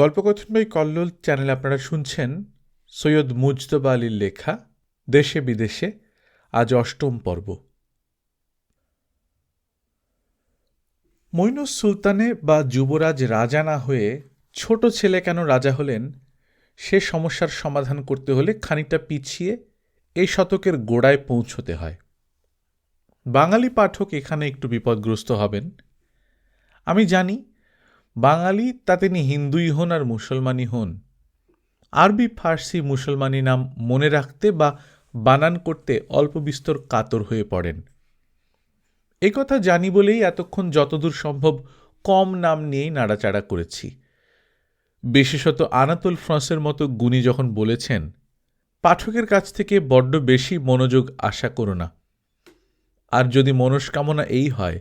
গল্পকথন by Kallol চ্যানেলে আপনারা শুনছেন সৈয়দ মুজতবা আলীর লেখা দেশে বিদেশে, আজ ৮ম পর্ব। মইনুস সুলতানে বা যুবরাজ রাজা না হয়ে ছোট ছেলে কেন রাজা হলেন, সে সমস্যার সমাধান করতে হলে খানিকটা পিছিয়ে এই শতকের গোড়ায় পৌঁছতে হয়। বাঙালি পাঠক এখানে একটু বিপদগ্রস্ত হবেন। আমি জানি, বাঙালি তা তিনি হিন্দুই হন আর মুসলমানই হন, আরবি ফার্সি মুসলমানি নাম মনে রাখতে বা বানান করতে অল্প বিস্তর কাতর হয়ে পড়েন। এই কথা জানি বলেই এতক্ষণ যতদূর সম্ভব কম নাম নিয়েই নাড়াচাড়া করেছি। বিশেষত আনাতোল ফ্রান্সের মতো গুণী যখন বলেছেন, পাঠকের কাছ থেকে বড্ড বেশি মনোযোগ আশা করো না, আর যদি মনস্কামনা এই হয়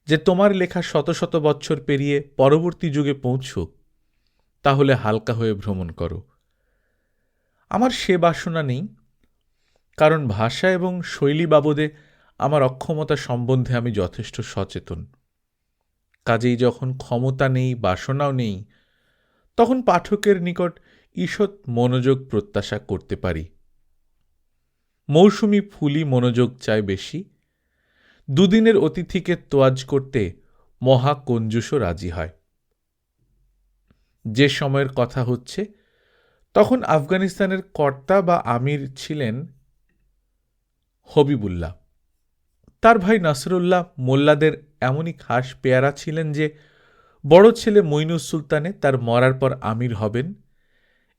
যে তোমার লেখা শত শত বৎসর পেরিয়ে পরবর্তী যুগে পৌঁছুক, তাহলে হালকা হয়ে ভ্রমণ করো। আমার সে বাসনা নেই, কারণ ভাষা এবং শৈলী বাবদে আমার অক্ষমতা সম্বন্ধে আমি যথেষ্ট সচেতন। কাজেই যখন ক্ষমতা নেই, বাসনাও নেই, তখন পাঠকের নিকট ঈষৎ মনোযোগ প্রত্যাশা করতে পারি। মৌসুমি ফুলই মনোযোগ চায় বেশি। দুদিনের অতিথিকে তোয়াজ করতে মহাকঞ্জুসও রাজি হয়। যে সময়ের কথা হচ্ছে, তখন আফগানিস্তানের কর্তা বা আমির ছিলেন হবিবুল্লাহ। তার ভাই নাসরুল্লাহ মোল্লাদের এমনই খাস পেয়ারা ছিলেন যে বড় ছেলে মইনুস সুলতানে তার মরার পর আমির হবেন,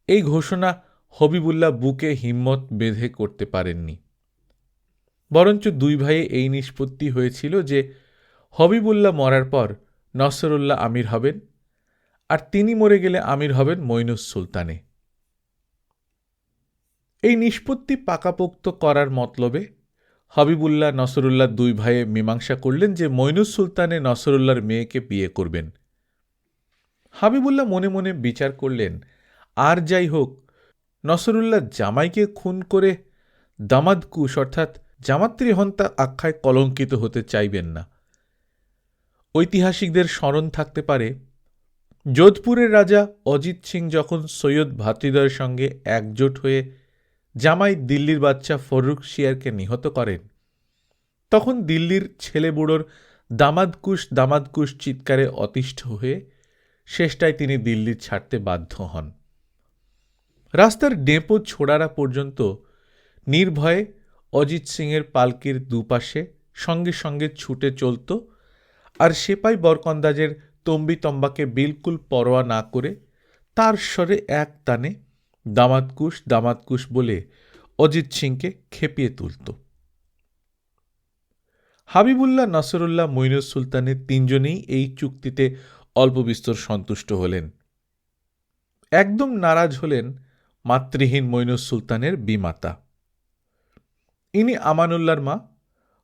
এই ঘোষণা হবিবুল্লাহ বুকে হিম্মত বেঁধে করতে পারেননি। বরঞ্চ দুই ভাইয়ে এই নিষ্পত্তি হয়েছিল যে হবিবুল্লাহ মরার পর নসরুল্লাহ আমির হবেন, আর তিনি মরে গেলে আমির হবেন মইনুস সুলতানে। এই নিষ্পত্তি পাকাপোক্ত করার মতলবে হবিবুল্লাহ নসরুল্লাহ দুই ভাইয়ে মীমাংসা করলেন যে মইনুস সুলতানে নসরুল্লাহর মেয়েকে বিয়ে করবেন। হাবিবুল্লাহ মনে মনে বিচার করলেন, আর যাই হোক, নসরুল্লাহ জামাইকে খুন করে দামাদকুশ অর্থাৎ জামাত্রী হন্তা আখ্যায় কলঙ্কিত হতে চাইবেন না। ঐতিহাসিকদের স্মরণ থাকতে পারে, যোধপুরের রাজা অজিত সিং যখন সৈয়দ ভ্রাতৃদ্বয়ের সঙ্গে একজোট হয়ে জামাই দিল্লির বাদশা ফররুখ শিয়ারকে নিহত করেন, তখন দিল্লির ছেলেবুড়োর দামাদকুশ দামাদকুশ চিৎকারে অতিষ্ঠ হয়ে শেষটায় তিনি দিল্লি ছাড়তে বাধ্য হন। রাস্তার ডেপো ছোড়ারা পর্যন্ত নির্ভয়ে অজিত সিংয়ের পালকির দুপাশে সঙ্গে সঙ্গে ছুটে চলত, আর সেপাই বরকন্দাজের তম্বিতম্বাকে বিলকুল পরোয়া না করে তার স্বরে এক টানে দামাদকুশ দামাদকুশ বলে অজিত সিংকে খেপিয়ে তুলত। হাবিবুল্লাহ, নসরুল্লাহ, মইনুস সুলতানের তিনজনেই এই চুক্তিতে অল্প বিস্তর সন্তুষ্ট হলেন। একদম নারাজ হলেন মাতৃহীন মইনুস সুলতানের বিমাতা। ইনি আমানুল্লাহর মা,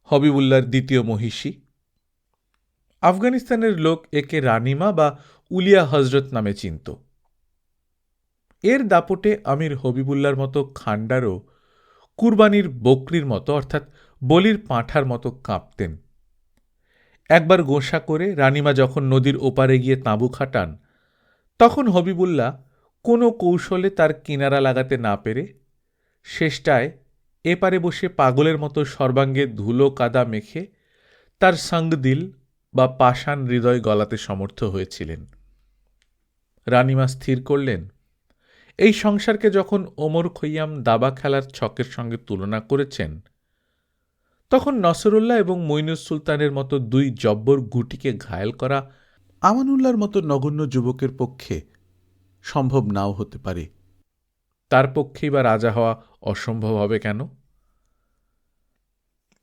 হবিবুল্লাহর দ্বিতীয় মহিষী। আফগানিস্তানের লোক একে রানিমা বা উলিয়া হজরত নামে চিনত। এর দাপটে আমির হবিবুল্লাহর মতো খান্ডারও কুরবানির বকরির মতো অর্থাৎ বলির পাঁঠার মতো কাঁপতেন। একবার গোসা করে রানিমা যখন নদীর ওপারে গিয়ে তাঁবু খাটান, তখন হবিবুল্লাহ কোনো কৌশলে তার কিনারা লাগাতে না পেরে শেষটায় এপারে বসে পাগলের মতো সর্বাঙ্গে ধুলো কাদা মেখে তার সঙ্গদিল বা পাষাণ হৃদয় গলাতে সমর্থ হয়েছিলেন। রানিমা স্থির করলেন, এই সংসারকে যখন ওমর খৈয়াম দাবা খেলার ছকের সঙ্গে তুলনা করেছেন, তখন নসরুল্লাহ এবং মইনুস সুলতানের মতো দুই জব্বর গুটিকে ঘায়েল করা আমানুল্লাহর মতো নগণ্য যুবকের পক্ষে সম্ভব নাও হতে পারে। তার পক্ষেই বা রাজা হওয়া অসম্ভব হবে কেন?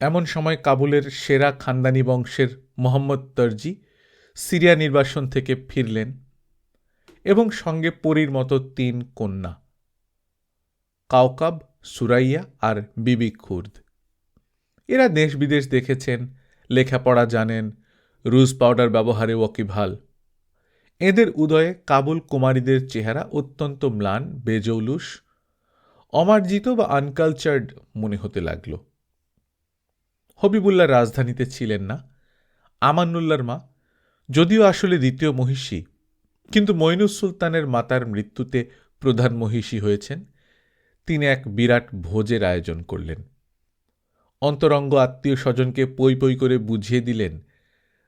এমন সময় কাবুলের সেরা খানদানি বংশের মোহাম্মদ তরজি সিরিয়া নির্বাসন থেকে ফিরলেন এবং সঙ্গে পরীর মতো ৩ কন্যা, কাওকাব, সুরাইয়া আর বিবি খুর্দ। এরা দেশ বিদেশ দেখেছেন, লেখাপড়া জানেন, রুজ পাউডার ব্যবহারে ওয়াকিবহাল। এদের উদয়ে কাবুল কুমারীদের চেহারা অত্যন্ত ম্লান, বেজৌলুস, অমার্জিত বা আনকালচার্ড মনে হতে লাগল। হবিবুল্লাহ রাজধানীতে ছিলেন না। আমানুল্লাহর মা, যদিও আসলে দ্বিতীয় মহিষী, কিন্তু মইনুস সুলতানের মাতার মৃত্যুতে প্রধান মহিষী হয়েছেন। তিনি এক বিরাট ভোজের আয়োজন করলেন। অন্তরঙ্গ আত্মীয় স্বজনকে পই পই করে বুঝিয়ে দিলেন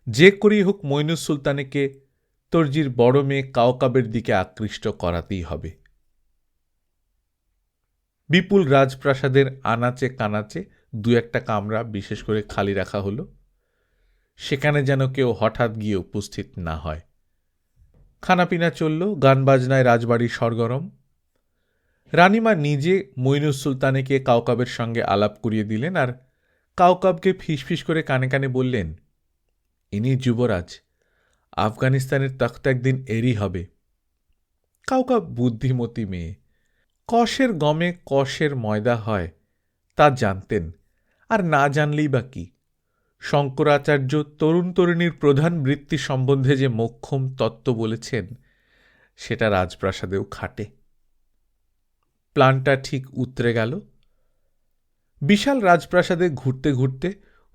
যে করেই হোক মইনুস সুলতানকে তর্জির বড় মেয়ে কাওকাবের দিকে আকৃষ্ট করাতেই হবে। বিপুল রাজপ্রাসাদের আনাচে কানাচে দু একটা কামরা বিশেষ করে খালি রাখা হলো, সেখানে যেন কেউ হঠাৎ গিয়ে উপস্থিত না হয়। খানাপিনা চলল, গান বাজনায় রাজবাড়ির সরগরম। রানীমা নিজে মইনুস সুলতানকে কাওকাবের সঙ্গে আলাপ করিয়ে দিলেন আর কাওকাবকে ফিসফিস করে কানে কানে বললেন, ইনি যুবরাজ, আফগানিস্তানের তখ্ত একদিন এরই হবে। কাওকাব বুদ্ধিমতী মেয়ে, কষের গমে কষের ময়দা হয় তা জানতেন, আর না জানলেই বা কি। শঙ্করাচার্য তরুণ তরুণীর প্রধান বৃত্তি সম্বন্ধে যে মোক্ষম তত্ত্ব বলেছেন সেটা রাজপ্রাসাদেও খাটে। প্ল্যানটা ঠিক উতরে গেল। বিশাল রাজপ্রাসাদে ঘুরতে ঘুরতে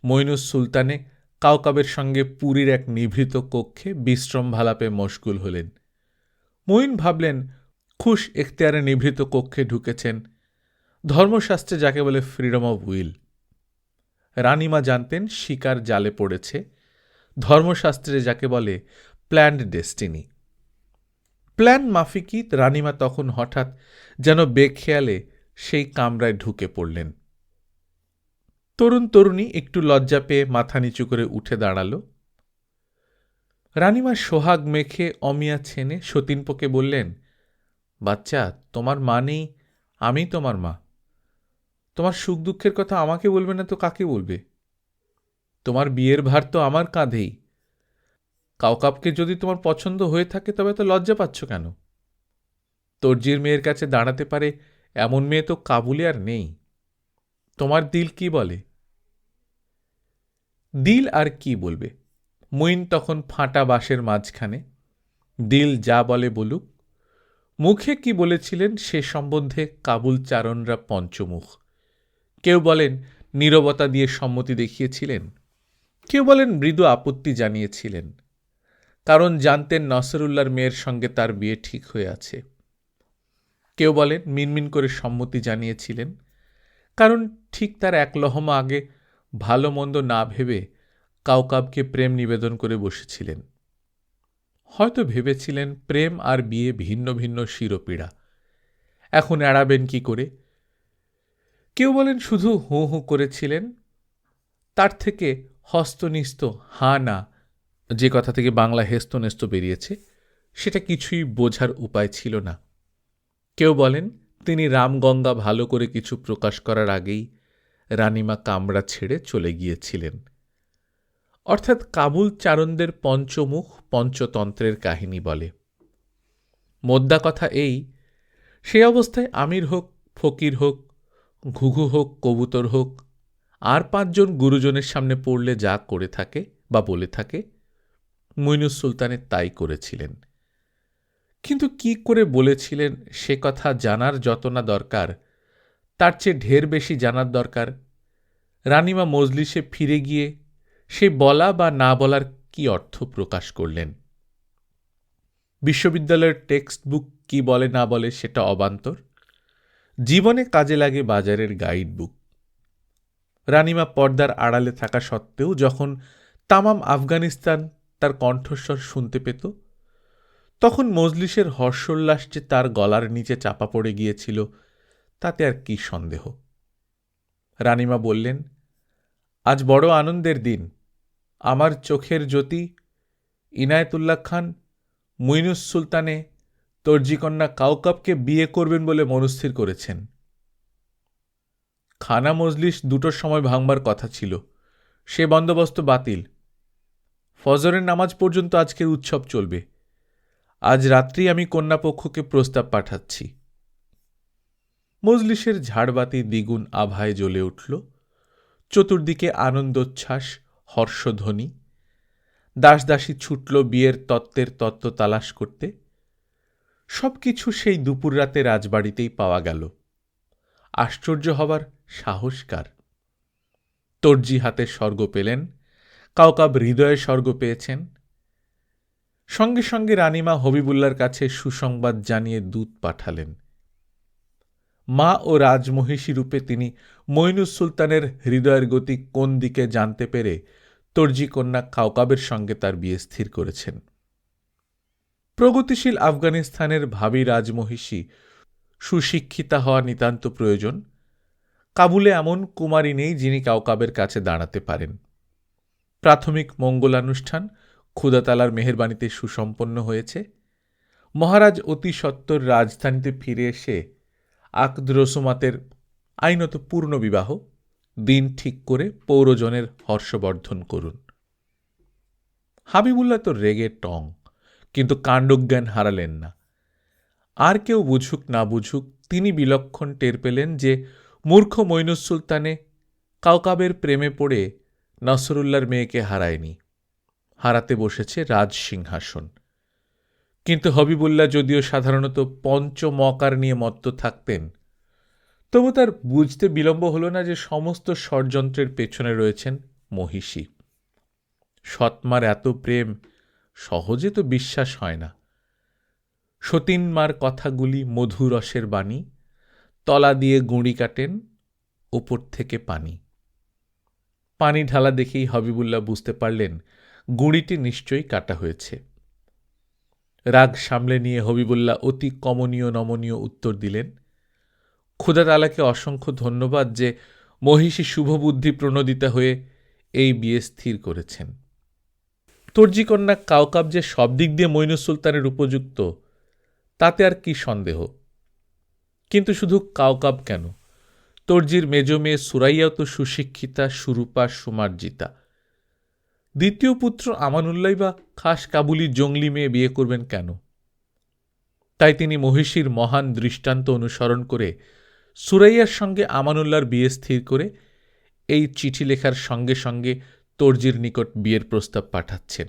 মইনুস সুলতানে কাওকাবের সঙ্গে পুরীর এক নিভৃত কক্ষে বিশ্রাম ভালাপে মশগুল হলেন। মইন ভাবলেন খুশ এখতিয়ারে নিভৃত কক্ষে ঢুকেছেন, ধর্মশাস্ত্রে যাকে বলে ফ্রিডম অব উইল। রানীমা জানতেন শিকার জালে পড়েছে, ধর্মশাস্ত্রে যাকে বলে প্ল্যান্ড ডেস্টিনি। প্ল্যান মাফিকই রানীমা তখন হঠাৎ যেন বেখেয়ালে সেই কামরায় ঢুকে পড়লেন। তরুণ তরুণী একটু লজ্জা পেয়ে মাথা নিচু করে উঠে দাঁড়াল। রানীমা সোহাগ মেখে অমিয়া ছেনে সতীনপোকে বললেন, বাচ্চা, তোমার মা নেই, আমি তোমার মা। তোমার সুখ দুঃখের কথা আমাকে বলবে না তো কাকে বলবে? তোমার বিয়ের ভার তো আমার কাঁধেই। কাওকাবকে যদি তোমার পছন্দ হয়ে থাকে তবে তো লজ্জা পাচ্ছ কেন? তর্জির মেয়ের কাছে দাঁড়াতে পারে এমন মেয়ে তো কাবুলে আর নেই। তোমার দিল কি বলে? দিল আর কি বলবে? মইন তখন ফাঁটা বাঁশের মাঝখানে। দিল যা বলে বলুক। মুখে কি বলেছিলেন সে সম্বন্ধে কাবুল চারণরা পঞ্চমুখ। কেউ বলেন নীরবতা দিয়ে সম্মতি দেখিয়েছিলেন, কেউ বলেন মৃদু আপত্তি জানিয়েছিলেন, কারণ জানতেন নসরুল্লাহর মেয়ের সঙ্গে তার বিয়ে ঠিক হয়ে আছে। কেউ বলেন মিনমিন করে সম্মতি জানিয়েছিলেন, কারণ ঠিক তার এক লহমা আগে ভালো মন্দ না ভেবে কাওকাবকে প্রেম নিবেদন করে বসেছিলেন। হয়তো ভেবেছিলেন প্রেম আর বিয়ে ভিন্ন ভিন্ন শিরোপীড়া, এখন এড়াবেন কি করে। কেউ বলেন শুধু হু হু করেছিলেন, তার থেকে হস্তনিস্ত হা না, যে কথা থেকে বাংলা হেস্তনেস্ত বেরিয়েছে, সেটা কিছুই বোঝার উপায় ছিল না। কেউ বলেন তিনি রামগঙ্গা ভালো করে কিছু প্রকাশ করার আগেই রানীমা কামরা ছেড়ে চলে গিয়েছিলেন। অর্থাৎ কাবুল চারণদের পঞ্চমুখ পঞ্চতন্ত্রের কাহিনী বলে। মোদ্দা কথা এই, সেই অবস্থায় আমির হোক, ফকির হোক, ঘুঘু হোক, কবুতর হোক, আর 5 জন গুরুজনের সামনে পড়লে যা করে থাকে বা বলে থাকে, মইনুস সুলতানের তাই করেছিলেন। কিন্তু কি করে বলেছিলেন সে কথা জানার যত না দরকার, তার চেয়ে ঢের বেশি জানার দরকার রানীমা মজলিসে ফিরে গিয়ে সে বলা বা না বলার কি অর্থ প্রকাশ করলেন। বিশ্ববিদ্যালয়ের টেক্সট বুক কি বলে না বলে সেটা অবান্তর, জীবনে কাজে লাগে বাজারের গাইড বুক। রানীমা পর্দার আড়ালে থাকা সত্ত্বেও যখন তামাম আফগানিস্তান তার কণ্ঠস্বর শুনতে পেত, তখন মজলিসের হর্ষোল্লাস যে তার গলার নিচে চাপা পড়ে গিয়েছিল তাতে আর কি সন্দেহ। রানীমা বললেন, আজ বড় আনন্দের দিন। আমার চোখের জ্যোতি ইনায়েতুল্লাহ খান মইনুস সুলতানে তর্জিকন্যা কাওকাবকে বিয়ে করবেন বলে মনস্থির করেছেন। খানা মজলিস 2টোর সময় ভাঙবার কথা ছিল, সে বন্দোবস্ত বাতিল। ফজরের নামাজ পর্যন্ত আজকের উৎসব চলবে। আজ রাত্রি আমি কন্যাপক্ষকে প্রস্তাব পাঠাচ্ছি। মজলিসের ঝাড়বাতি দ্বিগুণ আভায় জ্বলে উঠল। চতুর্দিকে আনন্দোচ্ছ্বাস, হর্ষধ্বনি। দাসদাসী ছুটল বিয়ের তত্ত্বের তত্ত্ব তালাশ করতে। সবকিছু সেই দুপুর রাতে রাজবাড়িতেই পাওয়া গেল। আশ্চর্য হবার সাহস কার? তর্জি হাতে স্বর্গ পেলেন, কাওকাব হৃদয়ে স্বর্গ পেয়েছেন। সঙ্গে সঙ্গে রানীমা হবিবুল্লার কাছে সুসংবাদ জানিয়ে দূত পাঠালেন। মা ও রাজমহিষী রূপে তিনি মইনুস সুলতানের হৃদয়ের গতি কোন দিকে জানতে পেরে তর্জি কন্যা কাউকাবের সঙ্গে তার বিয়ে স্থির করেছেন। প্রগতিশীল আফগানিস্তানের ভাবী রাজমহিষী সুশিক্ষিতা হওয়া নিতান্ত প্রয়োজন। কাবুলে এমন কুমারী নেই যিনি কাউকাবের কাছে দাঁড়াতে পারেন। প্রাথমিক মঙ্গলানুষ্ঠান খুদাতালার মেহেরবানিতে সুসম্পন্ন হয়েছে। মহারাজ অতি সত্বর রাজধানীতে ফিরে এসে আকদ রসুমাতের আইনত পূর্ণ বিবাহ দিন ঠিক করে পৌরজনের হর্ষবর্ধন করুন। হাবিবুল্লাহ তো রেগে টং, কিন্তু কাণ্ডজ্ঞান হারালেন না। আর কেউ বুঝুক না বুঝুক তিনি বিলক্ষণ টের পেলেন যে মূর্খ মইনুস সুলতানে কাউকাবের প্রেমে পড়ে নসরুল্লার মেয়েকে হারায়নি, হারাতে বসেছে রাজসিংহাসন। কিন্তু হবিবুল্লাহ যদিও সাধারণত পঞ্চমকার নিয়ে মত্ত থাকতেন, তবু তার বুঝতে বিলম্ব হল না যে সমস্ত ষড়যন্ত্রের পেছনে রয়েছেন মহিষী। সৎমার এত প্রেম সহজে তো বিশ্বাস হয় না। সতীনমার কথাগুলি মধুরসের বাণী, তলা দিয়ে গুঁড়ি কাটেন, ওপর থেকে পানি। পানি ঢালা দেখেই হবিবুল্লাহ বুঝতে পারলেন গুঁড়িটি নিশ্চয়ই কাটা হয়েছে। রাগ সামলে নিয়ে হবিবুল্লাহ অতি কমনীয় নমনীয় উত্তর দিলেন, খুদাতালাকে অসংখ্য ধন্যবাদ যে মহিষী শুভবুদ্ধি প্রণোদিতা হয়ে এই বিয়ে স্থির করেছেন। তর্জিকন্যা কাউকাব যে সব দিক দিয়ে মইনুস সুলতানের উপযুক্ত তাতে আর কি সন্দেহ। কিন্তু শুধু কাউকাব কেন, তর্জির মেজ মেয়ে সুরাইয়াও তো সুশিক্ষিতা, সুরূপা, সুমার্জিতা। দ্বিতীয় পুত্র আমানুল্লাহ বা খাস কাবুলি জঙ্গলি মেয়ে বিয়ে করবেন কেন? তাই তিনি মহিষীর মহান দৃষ্টান্ত অনুসরণ করে সুরাইয়ার সঙ্গে আমানুল্লাহর বিয়ে স্থির করে এই চিঠি লেখার সঙ্গে সঙ্গে তর্জির নিকট বিয়ের প্রস্তাব পাঠাচ্ছেন।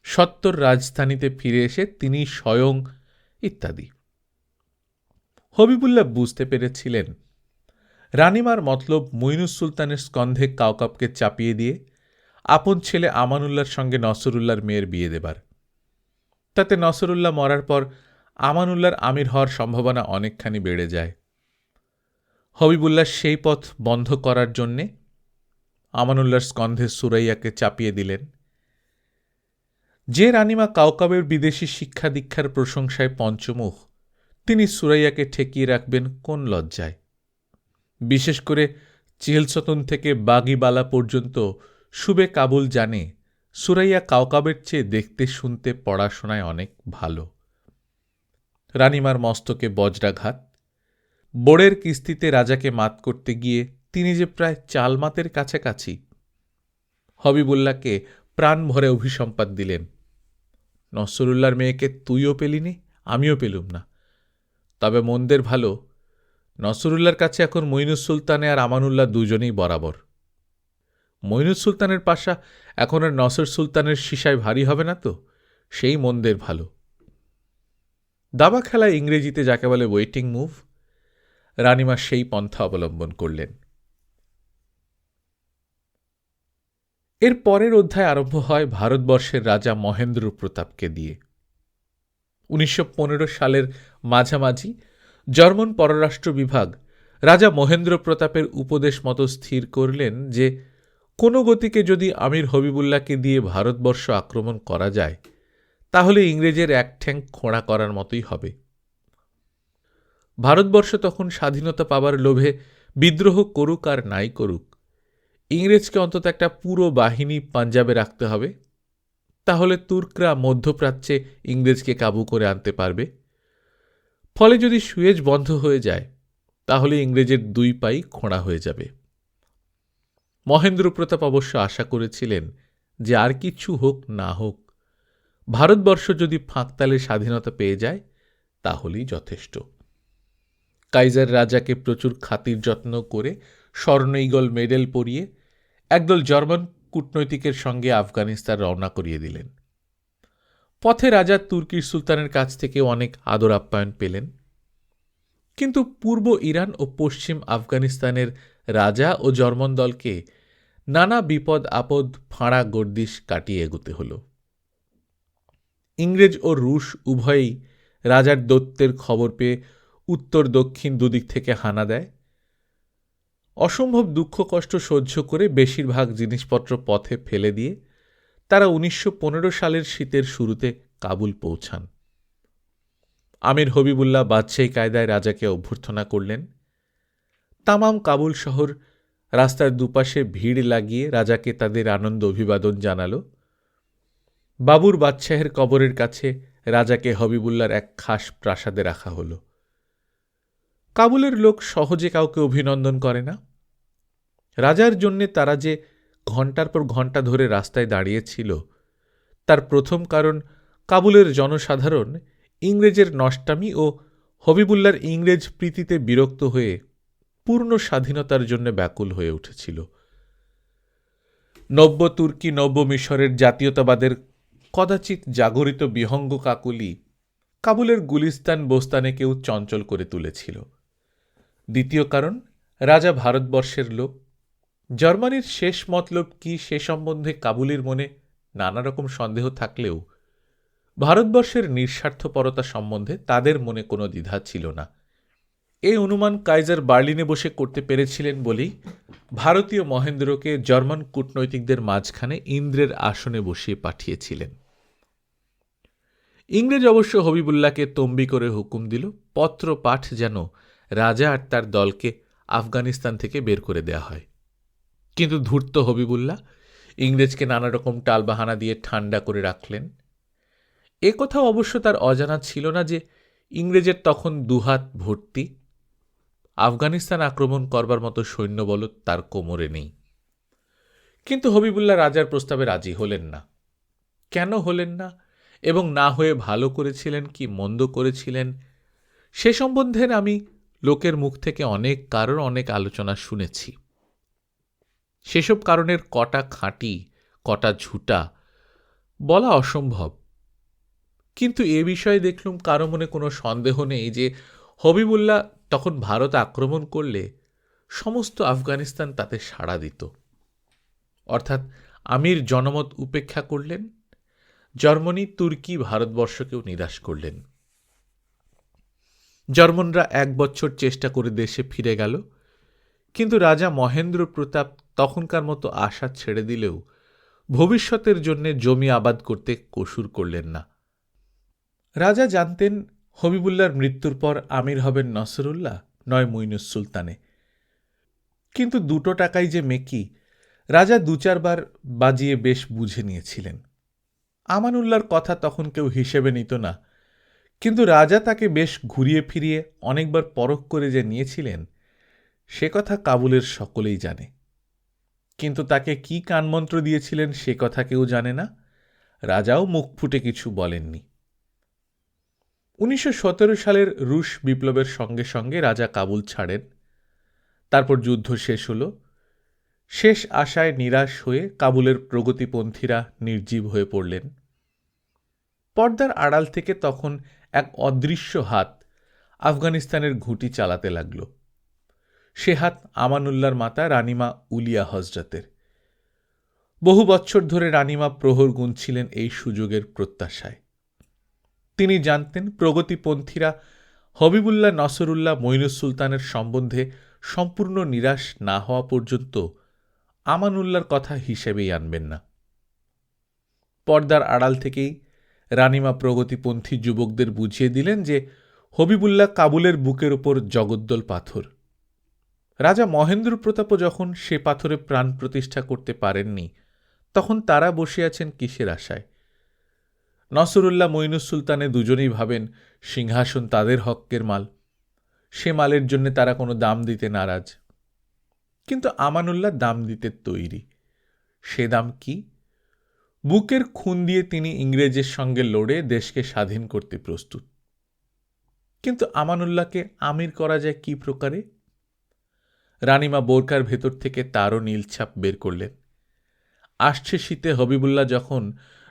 সত্তর রাজধানীতে ফিরে এসে তিনি স্বয়ং ইত্যাদি। হবিবুল্লাহ বুঝতে পেরেছিলেন রানীমার মতলব মইনুস সুলতানের স্কন্ধে কাউকাবকে চাপিয়ে দিয়ে আপন ছেলে আমানুল্লাহর সঙ্গে নসরুল্লাহর মেয়ের বিয়ে দেবার। তাতে নসরুল্লাহ মরার পর আমানুল্লাহর আমির হওয়ার সম্ভাবনা অনেকখানি বেড়ে যায়। হবিবুল্লাহ সেই পথ বন্ধ করার জন্যে আমানুল্লাহর স্কন্ধে সুরাইয়াকে চাপিয়ে দিলেন। যে রানীমা কাউকাবের বিদেশি শিক্ষা দীক্ষার প্রশংসায় পঞ্চমুখ, তিনি সুরাইয়াকে ঠেকিয়ে রাখবেন কোন লজ্জায়? বিশেষ করে চিহেলসতন থেকে বাগিবালা পর্যন্ত সুবে কাবুল জানে সুরাইয়া কাউকাবের চেয়ে দেখতে শুনতে পড়াশোনায় অনেক ভালো। রানীমার মস্তকে বজ্রাঘাত, বোড়ের কিস্তিতে রাজাকে মাত করতে গিয়ে তিনি যে প্রায় চালমাতের কাছাকাছি। হবিবুল্লাহকে প্রাণ ভরে অভিসম্পাদ দিলেন, নসরুল্লাহর মেয়েকে তুইও পেলিনি, আমিও পেলুম না। তবে মন্দের ভালো, নসরুল্লাহর কাছে এখন মইনুস সুলতানে আর আমানুল্লাহ দুজনেই বরাবর। মইনুস সুলতানের পাশা এখন আর নসর সুলতানের সিসায় ভারী হবে না তো, সেই মন্দের ভালো। দাবা খেলায় ইংরেজিতে যাকে বলে ওয়েটিং মুভ, রানীমা সেই পন্থা অবলম্বন করলেন। এর পরের অধ্যায় আরম্ভ হয় ভারতবর্ষের রাজা মহেন্দ্র প্রতাপকে দিয়ে। 1915 সালের মাঝামাঝি জার্মান পররাষ্ট্র বিভাগ রাজা মহেন্দ্র প্রতাপের উপদেশ মতো স্থির করলেন যে কোনো গতিকে যদি আমির হবিবুল্লাহকে দিয়ে ভারতবর্ষ আক্রমণ করা যায় তাহলে ইংরেজের এক ঠ্যাং খোঁড়া করার মতোই হবে। ভারতবর্ষ তখন স্বাধীনতা পাবার লোভে বিদ্রোহ করুক আর নাই করুক, ইংরেজকে অন্তত একটা পুরো বাহিনী পাঞ্জাবে রাখতে হবে। তাহলে তুর্করা মধ্যপ্রাচ্যে ইংরেজকে কাবু করে আনতে পারবে। ফলে যদি সুয়েজ বন্ধ হয়ে যায় তাহলে ইংরেজের দুই পাই খোঁড়া হয়ে যাবে। মহেন্দ্র প্রতাপ অবশ্য আশা করেছিলেন যে আর কিছু হোক না হোক, ভারতবর্ষ যদি ফাঁকতালে স্বাধীনতা পেয়ে যায় তাহলেই যথেষ্ট। কাইজার রাজাকে প্রচুর খাতির যত্ন করে স্বর্ণ ঈগল মেডেল পরিয়ে একদল জার্মান কূটনৈতিকের সঙ্গে আফগানিস্তান রওনা করিয়ে দিলেন। পথে রাজা তুর্কির সুলতানের কাছ থেকে অনেক আদর আপ্যায়ন পেলেন। কিন্তু পূর্ব ইরান ও পশ্চিম আফগানিস্তানের রাজা ও জার্মান দলকে নানা বিপদ আপদ ফাঁড়া গর্দিশ কাটিয়ে এগোতে হল। ইংরেজ ও রুশ উভয়েই রাজার দৈত্যের খবর পেয়ে উত্তর দক্ষিণ দুদিক থেকে হানা দেয়। অসম্ভব দুঃখ কষ্ট সহ্য করে বেশিরভাগ জিনিসপত্র পথে ফেলে দিয়ে তারা 1915 সালের শীতের শুরুতে কাবুল পৌঁছান। আমির হবিবুল্লাহ বাদশাহী কায়দায় রাজাকে অভ্যর্থনা করলেন। তামাম কাবুল শহর রাস্তার দুপাশে ভিড় লাগিয়ে রাজাকে তাদের আনন্দ অভিবাদন জানাল। বাবুর বাদশাহের কবরের কাছে রাজাকে হবিবুল্লাহর এক খাস প্রাসাদে রাখা হল। কাবুলের লোক সহজে কাউকে অভিনন্দন করে না। রাজার জন্যে তারা যে ঘণ্টার পর ঘণ্টা ধরে রাস্তায় দাঁড়িয়েছিল তার প্রথম কারণ কাবুলের জনসাধারণ ইংরেজের নষ্টামি ও হবিবুল্লাহর ইংরেজ প্রীতিতে বিরক্ত হয়ে পূর্ণ স্বাধীনতার জন্য ব্যাকুল হয়ে উঠেছিল। নব্য তুর্কি নব্য মিশরের জাতীয়তাবাদের কদাচিৎ জাগরিত বিহঙ্গ কাকুলি কাবুলের গুলিস্তান বোস্তানেকেও চঞ্চল করে তুলেছিল। দ্বিতীয় কারণ, রাজা ভারতবর্ষের লোক। জার্মানির শেষ মতলব কি সে সম্বন্ধে কাবুলির মনে নানা রকম সন্দেহ থাকলেও ভারতবর্ষের নিঃস্বার্থপরতা সম্বন্ধে তাদের মনে কোনো দ্বিধা ছিল না। এই অনুমান কাইজার বার্লিনে বসে করতে পেরেছিলেন বলেই ভারতীয় মহেন্দ্রকে জার্মান কূটনৈতিকদের মাঝখানে ইন্দ্রের আসনে বসিয়ে পাঠিয়েছিলেন। ইংরেজ অবশ্য হবিবুল্লাহকে তম্বি করে হুকুম দিল পত্র পাঠ যেন রাজা আর তার দলকে আফগানিস্তান থেকে বের করে দেয়া হয়। কিন্তু ধূর্ত হবিবুল্লাহ ইংরেজকে নানা রকম টালবাহানা দিয়ে ঠান্ডা করে রাখলেন। এ কথাও অবশ্য তার অজানা ছিল না যে ইংরেজের তখন দুহাত ভর্তি, আফগানিস্তান আক্রমণ করবার মতো সৈন্যবল তার কোমরে নেই। কিন্তু হবিবুল্লাহ রাজার প্রস্তাবে রাজি হলেন না। কেন হলেন না এবং না হয়ে ভালো করেছিলেন কি মন্দ করেছিলেন সে সম্বন্ধে আমি লোকের মুখ থেকে অনেক কারণ অনেক আলোচনা শুনেছি। সেসব কারণের কটা খাঁটি কটা ঝুটা বলা অসম্ভব। কিন্তু এ বিষয়ে দেখলুম কারো মনে কোনো সন্দেহ নেই যে হবিবুল্লাহ তখন ভারত আক্রমণ করলে সমস্ত আফগানিস্তান তাতে সাড়া দিত। অর্থাৎ আমির জনমত উপেক্ষা করলেন, জার্মানি তুর্কি ভারতবর্ষকেও নিরাশ করলেন। জার্মানরা 1 বছর চেষ্টা করে দেশে ফিরে গেল, কিন্তু রাজা মহেন্দ্র প্রতাপ তখনকার মতো আশা ছেড়ে দিলেও ভবিষ্যতের জন্য জমি আবাদ করতে কসুর করলেন না। রাজা জানতেন হবিবুল্লাহর মৃত্যুর পর আমির হবেন নসরুল্লাহ নয় মুইনুস সুলতানে। কিন্তু 2 টাকাই যে মেকি রাজা 2-4 বার বাজিয়ে বেশ বুঝে নিয়েছিলেন। আমানুল্লাহর কথা তখন কেউ হিসেবে নিত না, কিন্তু রাজা তাকে বেশ ঘুরিয়ে ফিরিয়ে অনেকবার পরখ করে যে নিয়েছিলেন সে কথা কাবুলের সকলেই জানে। কিন্তু তাকে কি কানমন্ত্র দিয়েছিলেন সে কথা কেউ জানে না, রাজাও মুখ ফুটে কিছু বলেননি। 1917 সালের রুশ বিপ্লবের সঙ্গে সঙ্গে রাজা কাবুল ছাড়েন। তারপর যুদ্ধ শেষ হল। শেষ আশায় নিরাশ হয়ে কাবুলের প্রগতিপন্থীরা নির্জীব হয়ে পড়লেন। পর্দার আড়াল থেকে তখন এক অদৃশ্য হাত আফগানিস্তানের ঘুঁটি চালাতে লাগল। সে হাত আমানুল্লাহর মাতা রানিমা উলিয়া হজরতের। বহু বছর ধরে রানিমা প্রহর গুনছিলেন এই সুযোগের প্রত্যাশায়। তিনি জানতেন প্রগতিপন্থীরা হবিবুল্লাহ নসরুল্লাহ মঈনুস সুলতানের সম্বন্ধে সম্পূর্ণ নিরাশ না হওয়া পর্যন্ত আমানুল্লাহর কথা হিসেবেই আনবেন না। পর্দার আড়াল থেকেই রানিমা প্রগতিপন্থী যুবকদের বুঝিয়ে দিলেন যে হবিবুল্লাহ কাবুলের বুকের ওপর জগদ্দল পাথর। রাজা মহেন্দ্র প্রতাপও যখন সে পাথরে প্রাণ প্রতিষ্ঠা করতে পারেননি তখন তারা বসে আছেন কিসের আশায়? নসরুল্লাহ মঈনুস সুলতানে দুজনেই ভাবেন সিংহাসন তাদের হক্কের মাল, সে মালের জন্য তারা কোনো দাম দিতে নারাজ। কিন্তু আমানুল্লাহ দাম দিতে তৈরি। সে দাম কি? বুকের খুন দিয়ে তিনি ইংরেজের সঙ্গে লড়ে দেশকে স্বাধীন করতে প্রস্তুত। কিন্তু আমানুল্লাহকে আমির করা যায় কি প্রকারে? রানিমা বোরকার ভেতর থেকে তারও নীলছাপ বের করলেন। আসছে শীতে হবিবুল্লাহ যখন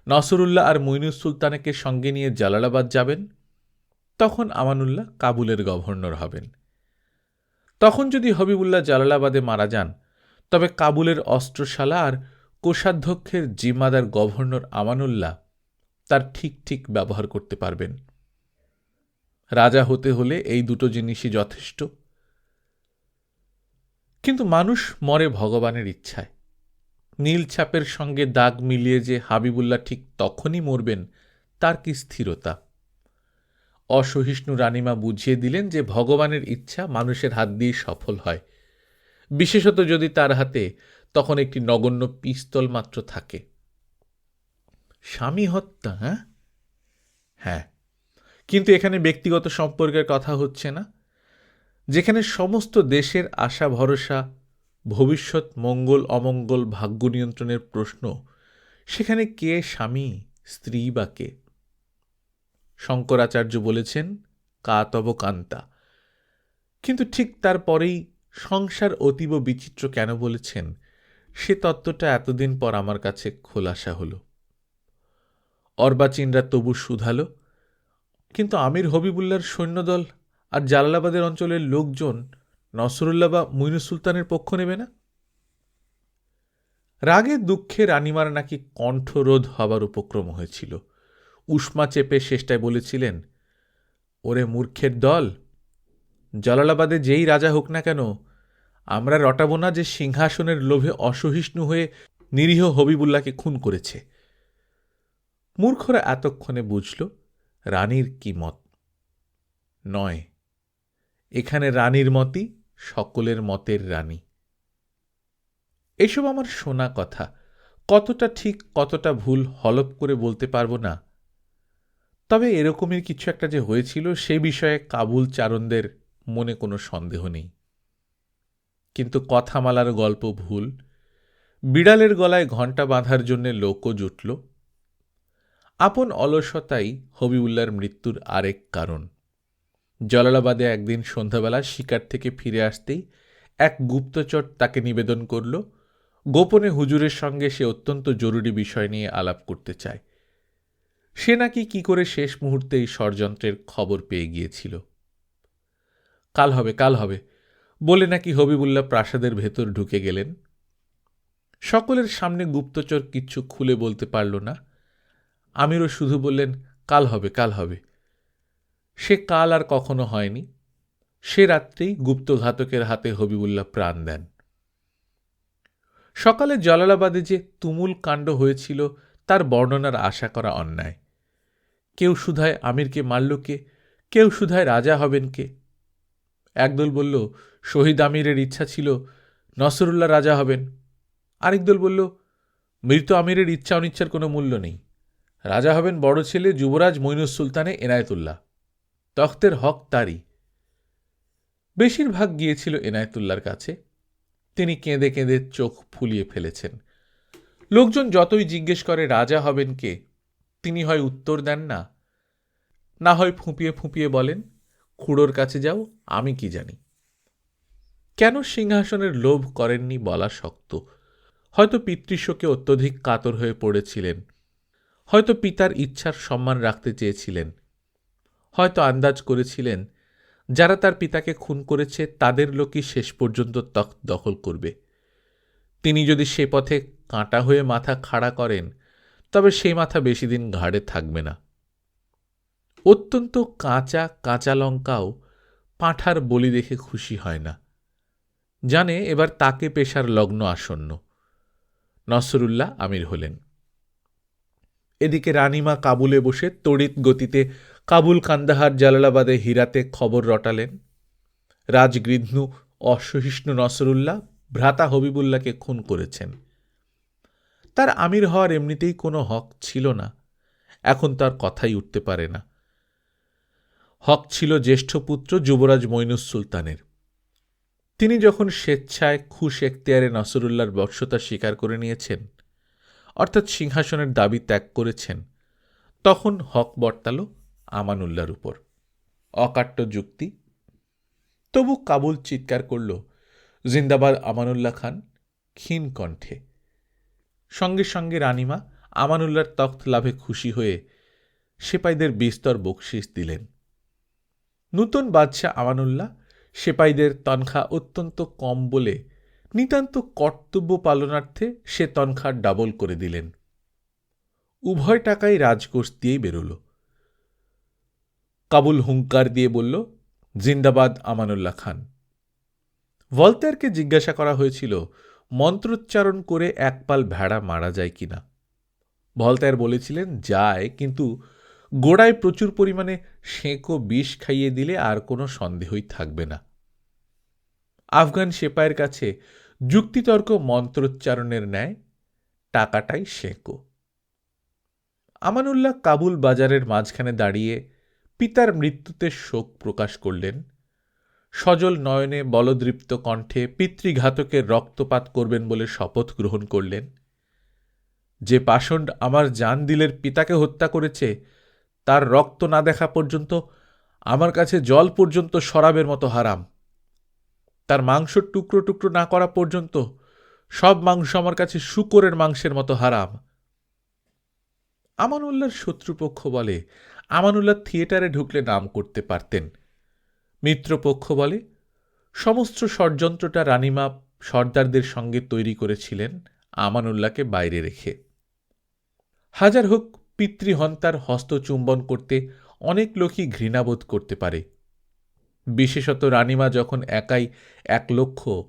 নসরুল্লাহ আর মঈনুস সুলতানকে সঙ্গে নিয়ে জালালাবাদ যাবেন তখন আমানুল্লাহ কাবুলের গভর্নর হবেন। তখন যদি হবিবুল্লাহ জালালাবাদে মারা যান তবে কাবুলের অস্ত্রশালা আর কোষাধ্যক্ষের জিম্মাদার গভর্নর আমানুল্লাহ তার ঠিক ঠিক ব্যবহার করতে পারবেন। রাজা হতে হলে এই দুটো জিনিসই যথেষ্ট। কিন্তু মানুষ মরে ভগবানের ইচ্ছায়। নীল ছাপের সঙ্গে দাগ মিলিয়ে যে হাবিবুল্লাহ ঠিক তখনই মরবেন, তার কি স্থিরতা? অসহিষ্ণু রানীমা বুঝিয়ে দিলেন যে ভগবানের ইচ্ছা মানুষের হাত দিয়ে সফল হয়, বিশেষত যদি তার হাতে তখন একটি নগণ্য পিস্তল মাত্র থাকে। স্বামী হত্যা? হ্যাঁ, কিন্তু এখানে ব্যক্তিগত সম্পর্কের কথা হচ্ছে না। যেখানে সমস্ত দেশের আশা ভরসা, ভবিষ্যৎ মঙ্গল অমঙ্গল, ভাগ্য নিয়ন্ত্রণের প্রশ্ন, সেখানে কে স্বামী, স্ত্রী বা কে? শঙ্করাচার্য বলেছেন কা তব কান্তা, কিন্তু ঠিক তারপরেই সংসার অতীব বিচিত্র কেন বলেছেন, সে তত্ত্বটা এতদিন পর আমার কাছে খোলাসা হল। অর্বাচীনরা তবু শুধালো, কিন্তু আমির হবিবুল্লাহর সৈন্যদল আর জালালাবাদের অঞ্চলের লোকজন নসরুল্লাহ বা মুইনুস সুলতানের পক্ষ নেবে না? রাগে দুঃখে রানীমার নাকি কণ্ঠরোধ হবার উপক্রম হয়েছিল। উষ্মা চেপে শেষটায় বলেছিলেন, ওরে মূর্খের দল, জালালাবাদে যেই রাজা হোক না কেন, আমরা রটাবো না যে সিংহাসনের লোভে অসহিষ্ণু হয়ে নিরীহ হবিবুল্লাহকে খুন করেছে। মূর্খরা এতক্ষণে বুঝল রানীর কি মত। নয়, এখানে রানীর মতই সকলের মতের রানী। এসব আমার শোনা কথা, কতটা ঠিক কতটা ভুল হলপ করে বলতে পারবো না। তবে এরকমের কিছু একটা যে হয়েছিল সে বিষয়ে কাবুল চারণদের মনে কোনো সন্দেহ নেই। কিন্তু কথামালার গল্প ভুল। বিড়ালের গলায় ঘণ্টা বাঁধার জন্য লোকও জুটল। আপন অলসতাই হবিউল্লাহর মৃত্যুর আরেক কারণ। জালালাবাদে একদিন সন্ধ্যাবেলা শিকার থেকে ফিরে আসতেই এক গুপ্তচর তাকে নিবেদন করল গোপনে হুজুরের সঙ্গে সে অত্যন্ত জরুরি বিষয় নিয়ে আলাপ করতে চায়। সে নাকি কি করে শেষ মুহূর্তে এই ষড়যন্ত্রের খবর পেয়ে গিয়েছিল। কাল হবে বলে নাকি হবিবুল্লাহ প্রাসাদের ভেতর ঢুকে গেলেন। সকলের সামনে গুপ্তচর কিচ্ছু খুলে বলতে পারল না। আমিরও শুধু বললেন, কাল হবে। সে কাল আর কখনো হয়নি। সে রাত্রেই গুপ্তঘাতকের হাতে হবিবুল্লাহ প্রাণ দেন। সকালে জালালাবাদে যে তুমুল কাণ্ড হয়েছিল তার বর্ণনার আশা করা অন্যায়। কেউ শুধায় আমিরকে মারল কে, কেউ শুধায় রাজা হবেন কে। একদল বলল শহীদ আমিরের ইচ্ছা ছিল নসরুল্লাহ রাজা হবেন। আরেক দল বলল মৃত আমিরের ইচ্ছা অনিচ্ছার কোনো মূল্য নেই, রাজা হবেন বড় ছেলে যুবরাজ মুইনুস সুলতানে এনায়েতুল্লাহ, তখতের হক তারই। বেশিরভাগ গিয়েছিল এনায়েতুল্লাহর কাছে। তিনি কেঁদে কেঁদে চোখ ফুলিয়ে ফেলেছেন। লোকজন যতই জিজ্ঞেস করে রাজা হবেন কে, তিনি হয় উত্তর দেন না, না হয় ফুঁপিয়ে ফুঁপিয়ে বলেন খুড়োর কাছে যাও, আমি কি জানি। কেন সিংহাসনের লোভ করেননি বলা শক্ত। হয়তো পিতৃশোকে অত্যধিক কাতর হয়ে পড়েছিলেন, হয়তো পিতার ইচ্ছার সম্মান রাখতে চেয়েছিলেন, হয়তো আন্দাজ করেছিলেন যারা তার পিতাকে খুন করেছে তাদের লোকই শেষ পর্যন্ত তখ্ত দখল করবে। তিনি যদি সে পথে কাঁটা হয়ে মাথা খাড়া করেন তবে সেই মাথা বেশি দিন ঘাড়ে থাকবে না। অত্যন্ত কাঁচা লঙ্কাও পাঁঠার বলি দেখে খুশি হয় না। জানে এবার তাকে পেশার লগ্ন আসন্ন। নসরুল্লাহ আমির হলেন। এদিকে রানীমা কাবুলে বসে তড়িৎ গতিতে কাবুল, কান্দাহার, জালালাবাদে, হীরাতে খবর রটালেন রাজগৃধ্ণু অসহিষ্ণু নসরুল্লাহ ভ্রাতা হবিবুল্লাহকে খুন করেছেন। তার আমির হওয়ার এমনিতেই কোনো হক ছিল না, এখন তার কথাই উঠতে পারে না। হক ছিল জ্যেষ্ঠ পুত্র যুবরাজ মুইনুস সুলতানের। তিনি যখন স্বেচ্ছায় খুশ এখতিয়ারে নসরুল্লাহর বর্ষতা স্বীকার করে নিয়েছেন, অর্থাৎ সিংহাসনের দাবি ত্যাগ করেছেন, তখন হক বর্তাল আমানুল্লাহর উপর। অকাট্য যুক্তি। তবু কাবুল চিৎকার করল জিন্দাবাদ আমানুল্লাহ খান ক্ষীণ কণ্ঠে। সঙ্গে সঙ্গে রানীমা আমানুল্লাহর তখ্ত লাভে খুশি হয়ে সেপাইদের বিস্তর বকশিস দিলেন। নূতন বাদশাহ আমানুল্লাহ সেপাইদের তনখা অত্যন্ত কম বলে নিতান্ত কর্তব্য পালনার্থে সে তনখা ডাবল করে দিলেন। উভয় টাকাই রাজকোষ দিয়েই বেরোল। কাবুল হুঙ্কার দিয়ে বলল, জিন্দাবাদ আমানুল্লাহ খান। ভলতেয়ারকে জিজ্ঞাসা করা হয়েছিল মন্ত্রোচ্চারণ করে এক পাল ভেড়া মারা যায় কিনা। ভলতেয়ার বলেছিলেন যায়, কিন্তু গোড়ায় প্রচুর পরিমাণে সেঁকো বিষ খাইয়ে দিলে আর কোনো সন্দেহই থাকবে না। আফগান সেপাইয়ের কাছে যুক্তিতর্ক মন্ত্রোচ্চারণের ন্যায়, টাকাটাই সেঁকো। আমানুল্লাহ কাবুল বাজারের মাঝখানে দাঁড়িয়ে পিতার মৃত্যুতে শোক প্রকাশ করলেন। সজল নয়নে বলদৃপ্ত কণ্ঠে পিতৃঘাতকের রক্তপাত করবেন বলে শপথ গ্রহণ করলেন। যে পাষণ্ড আমার জান দিলের পিতাকে হত্যা করেছে, তার রক্ত না দেখা পর্যন্ত আমার কাছে জল পর্যন্ত শরাবের মতো হারাম। তার মাংস টুকরো টুকরো না করা পর্যন্ত সব মাংস আমার কাছে শূকরের মাংসের মতো হারাম। আমানুল্লাহর শত্রুপক্ষ বলে আমানুল্লাহ থিয়েটারে ঢুকলে নাম করতে পারতেন। মিত্রপক্ষ বলে সমস্ত ষড়যন্ত্রটা রানীমা সর্দারদের সঙ্গে তৈরি করেছিলেন আমানুল্লাহকে বাইরে রেখে। হাজার হোক, পিতৃহন্তার হস্তচুম্বন করতে অনেক লোকই ঘৃণাবোধ করতে পারে। বিশেষত রানীমা যখন একাই 1,00,000,